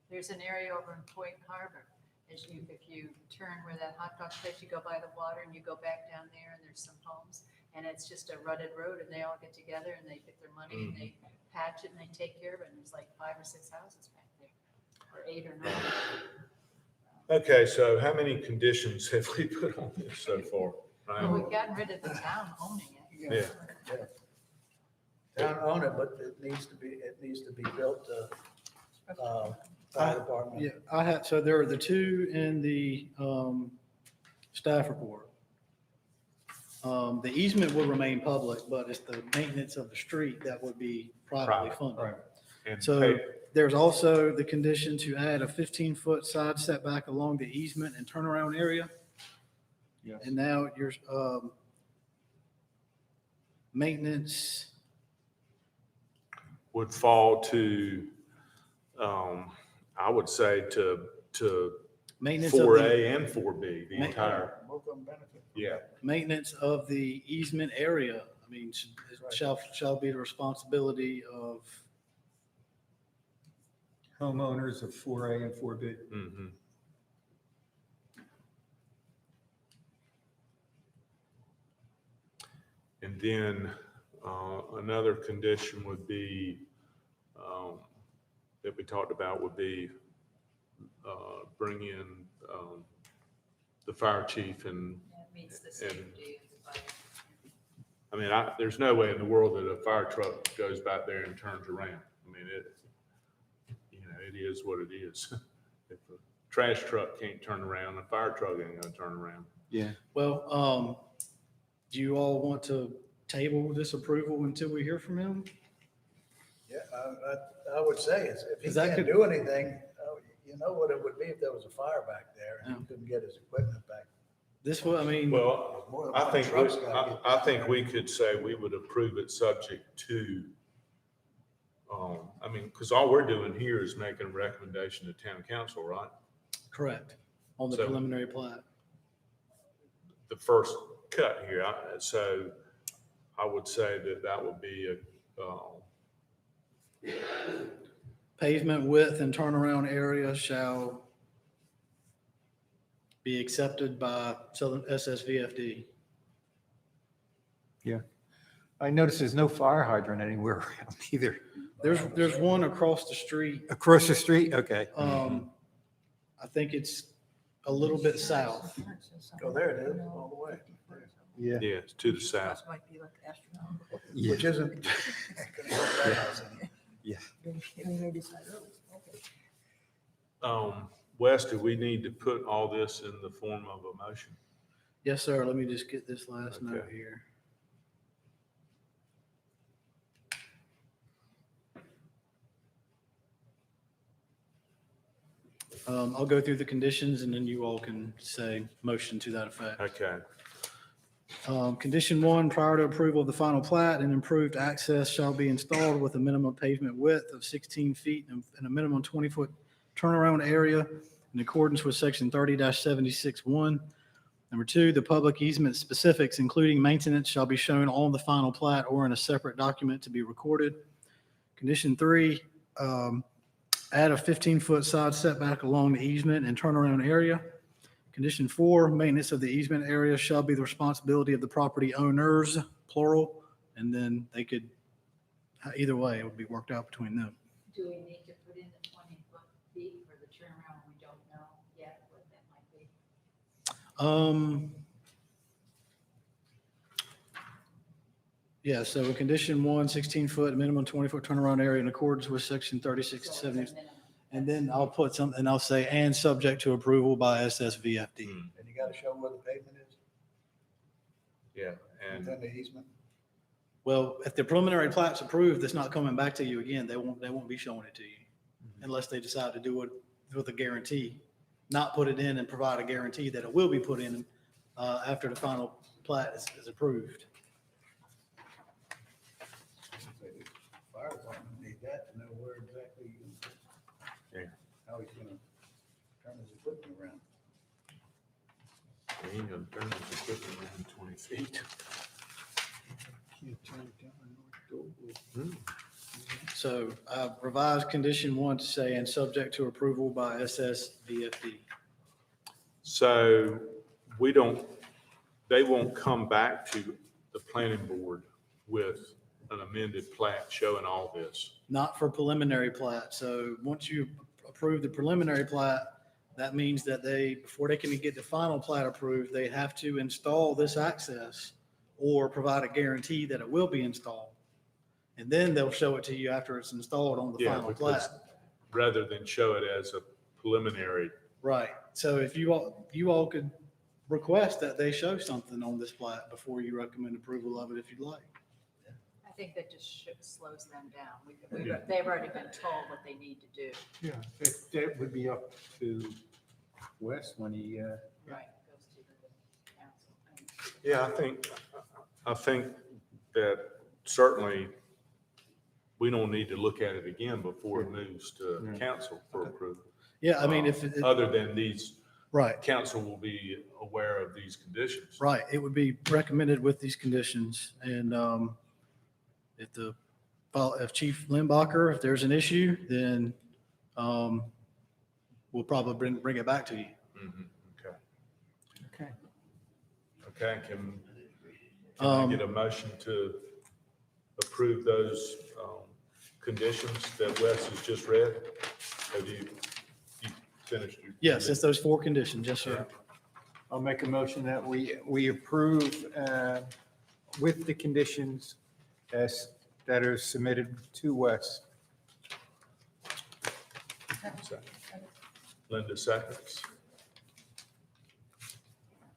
There's an area over in Point Harbor. If you turn where that hot dog place, you go by the water and you go back down there and there's some homes. And it's just a rutted road and they all get together and they get their money and they patch it and they take care of it. And there's like 5 or 6 houses back there, or 8 or 9. Okay, so how many conditions have we put on this so far? Well, we've gotten rid of the town owning it. Yeah. Town own it, but it needs to be built to, fire department. Yeah, so there are the two in the staff report. The easement will remain public, but it's the maintenance of the street that would be privately Private, funded. And So pay- there's also the condition to add a 15-foot side setback along the easement and turnaround area. Yes. And now your maintenance, would fall to, I would say to maintenance of the, 4A and 4B, the Ma- entire, Both of them benefit. yeah. maintenance of the easement area. I mean, shall be the responsibility of, Homeowners of 4A and 4B. Mhm. And then another condition would be, that we talked about would be bring in the fire chief and, That meets the And- safety. of the fire. I mean, there's no way in the world that a fire truck goes back there and turns around. I mean, it is what it is. If a trash truck can't turn around, a fire truck ain't gonna turn around. well, do you all want to table this approval until we hear from him? Yeah, I would say is if he 'Cause that can't could- do anything, you know what it would be if there was a fire back there and he Yeah. couldn't get his equipment back. This will, I mean, Well, More than I one think, truck's gotta get I down think there. we could say we would approve it subject to, I mean, because all we're doing here is making a recommendation to town council, right? Correct, on the So- preliminary plat. the first cut here. So I would say that would be Pavement width and turnaround area shall be accepted by Southern SSVFD. I noticed there's no fire hydrant anywhere around either. There's one across the street. Across the street? Okay. I think it's a little bit south. Oh, there it is, all the way. Yeah. yes, to the south. Might be like astronomical. Which isn't gonna help that house any. They may decide, oh, okay. Wes, do we need to put all this in the form of a motion? Yes, sir. Let me just get this last note Okay. here. I'll go through the conditions and then you all can say motion to that effect. Okay, Condition 1, prior to approval of the final plat, an improved access shall be installed with a minimum pavement width of 16 feet and a minimum 20-foot turnaround area in accordance with section 30-76-1. Number 2, the public easement specifics, including maintenance, shall be shown on the final plat or in a separate document to be recorded. Condition 3, add a 15-foot side setback along the easement and turnaround area. Condition 4, maintenance of the easement area shall be the responsibility of the property owners, plural, and then they could, either way, it would be worked out between them. Do we need to put in the 20-foot feet for the turnaround? We don't know yet what that might be. Yeah, so in condition 1, 16-foot, minimum 20-foot turnaround area in accordance with section 36 to So 70. it's a minimum. And then I'll put something, I'll say, and subject to approval by SSVFD. And you gotta show them where the pavement is, yeah, and, within the easement. Well, if the preliminary plat's approved, it's not coming back to you again. They won't be showing it to you unless they decide to do it with a guarantee, not put it in and provide a guarantee that it will be put in after the final plat is approved. Fire department need that to know where exactly, Yeah. how he's gonna turn his equipment around. we ain't gonna turn this equipment around 20 feet. So I revised condition 1 to say, and subject to approval by SSVFD. So they won't come back to the planning board with an amended plat showing all this. Not for preliminary plat. So once you approve the preliminary plat, that means that before they can get the final plat approved, they have to install this access or provide a guarantee that it will be installed. And then they'll show it to you after it's installed on the Yeah, final because plat. rather than show it as a preliminary, Right. So if you all could request that they show something on this plat before you recommend approval of it if you'd like. I think that just slows them down. Yeah. They've already been told what they need to do. Yeah, that would be up to Wes when he, Right. Goes to the council. yeah, I think that certainly we don't need to look at it again before it moves to Yeah. council for approval. Yeah, I mean, Other than these, right, council will be aware of these conditions. right. It would be recommended with these conditions. And if Chief Limbacher, if there's an issue, then we'll probably bring it back to you. Mhm, okay. okay. Okay, can I get a motion to approve those conditions that Wes has just read? Have you finished your? Yes, it's those 4 conditions. Yes, sir. I'll make a motion that we approve with the conditions that are submitted to Wes. Linda seconds.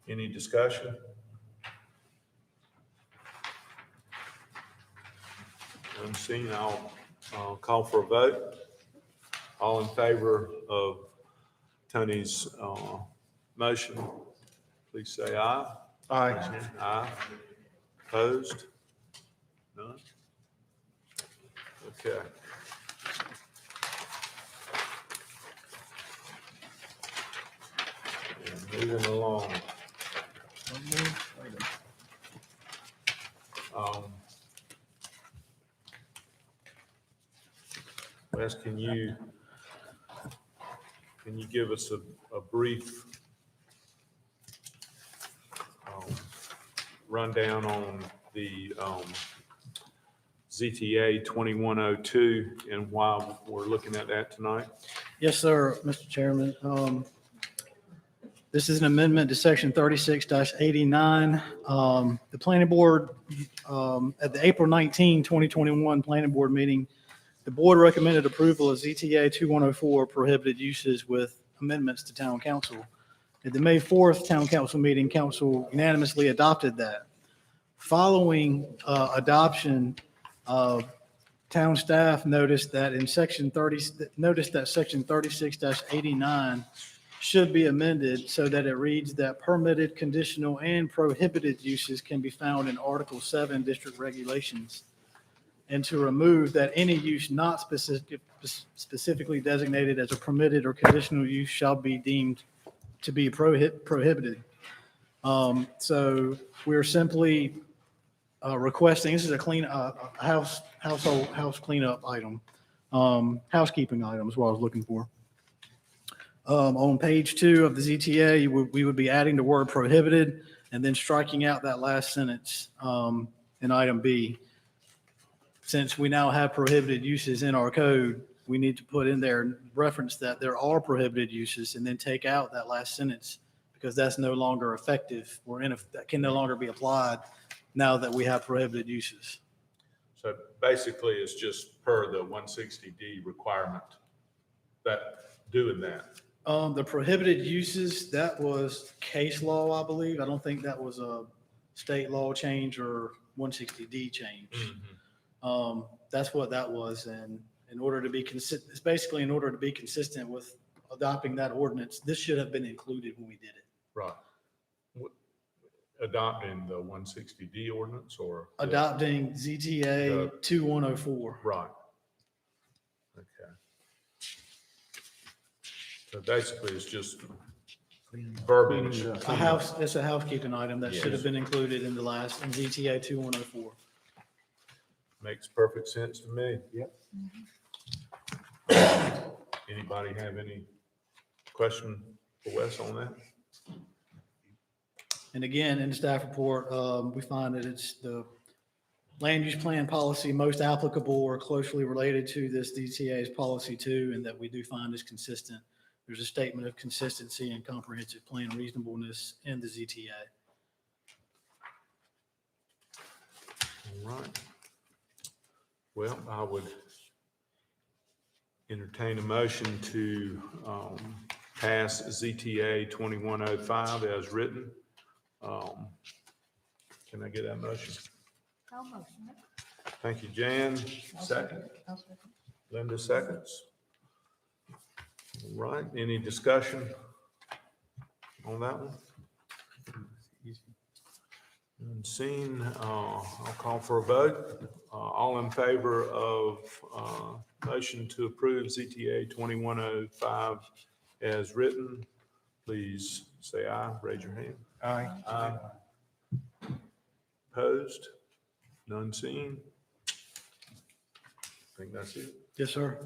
Any discussion? Unseen, I'll call for a vote. All in favor of Tony's motion, please say aye. Aye. Aye. Opposed? None? Okay. moving along. Wes, can you give us a brief rundown on the ZTA 2102 and why we're looking at that tonight? Yes, sir, Mr. Chairman. This is an amendment to section 36-89. The planning board, at the April 19, 2021 planning board meeting, the board recommended approval of ZTA 2104 prohibited uses with amendments to town council. At the May 4th town council meeting, council unanimously adopted that. Following adoption, town staff noticed that in section 36-89 should be amended so that it reads that permitted, conditional, and prohibited uses can be found in Article 7 district regulations, and to remove that any use not specifically designated as a permitted or conditional use shall be deemed to be prohibited. So we're simply requesting, this is a house cleanup item, housekeeping item is what I was looking for. On page 2 of the ZTA, we would be adding the word prohibited and then striking out that last sentence in item B. Since we now have prohibited uses in our code, we need to put in there reference that there are prohibited uses and then take out that last sentence because that's no longer effective or that can no longer be applied now that we have prohibited uses. So basically, it's just per the 160D requirement that doing that. The prohibited uses, that was case law, I believe. I don't think that was a state law change or 160D change. That's what that was. And in order to be consistent, it's basically in order to be consistent with adopting that ordinance, this should have been included when we did it. Right. Adopting the 160D ordinance or? Adopting ZTA 2104. Right. Okay. So basically, it's just verbiage. It's a housekeeping item that should have been included in the last, in ZTA 2104. Makes perfect sense to me. Yep. Anybody have any question for Wes on that? And again, in the staff report, we find that it's the land use plan policy most applicable or closely related to this DTA's policy too, and that we do find is consistent. There's a statement of consistency and comprehensive plan reasonableness in the ZTA. All right. Well, I would entertain a motion to pass ZTA 2105 as written. Can I get that motion? I'll motion it. Thank you, Jan. Second. I'll second. Linda seconds. All right, any discussion on that one? And seeing, I'll call for a vote. All in favor of motion to approve ZTA 2105 as written, please say aye, raise your hand. Aye. Aye. Opposed? None seen? I think that's it. Yes, sir.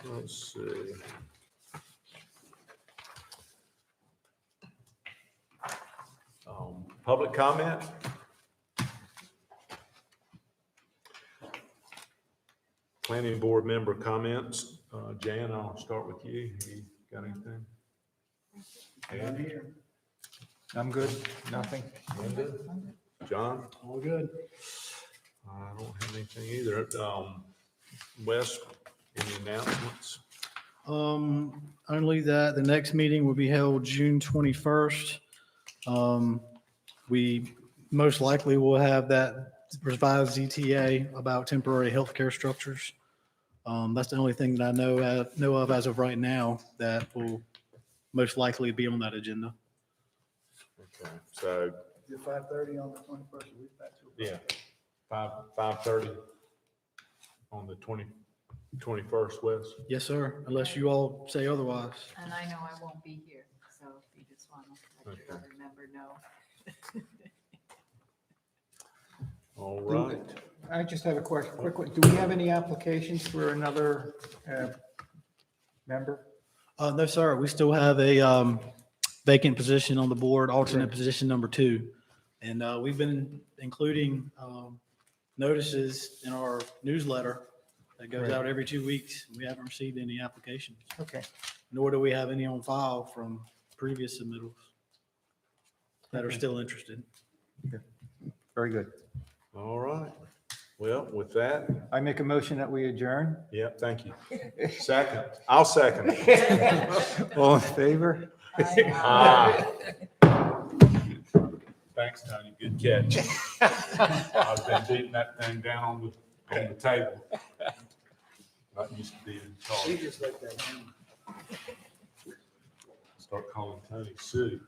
Let's see. Public comment? Planning board member comments. Jan, I'll start with you. You got anything? I'm here. I'm good. Nothing. Linda? John? All good. I don't have anything either. Wes, any announcements? Only that the next meeting will be held June 21st. We most likely will have that revised ZTA about temporary healthcare structures. That's the only thing that I know of as of right now that will most likely be on that agenda. Okay, so, Is it 5:30 on the 21st? yeah, 5:30. on the 21st, Wes? Yes, sir, unless you all say otherwise. And I know I won't be here, so if you just want to let your Okay. other member know. All right. I just have a question, quick one. Do we have any applications for another member? No, sir, we still have a vacant position on the board, alternate position number 2. And we've been including notices in our newsletter that goes Right. out every 2 weeks. We haven't received any applications, Okay. nor do we have any on file from previous submittals that are Okay. still interested. Very good. All right. Well, with that, I make a motion that we adjourn. yep, thank you. Second, I'll second. All in favor? Ah. Thanks, Tony. Good catch. I've been beating that thing down on the table. Not used to being in We charge. just let that happen. Start calling Tony Sue.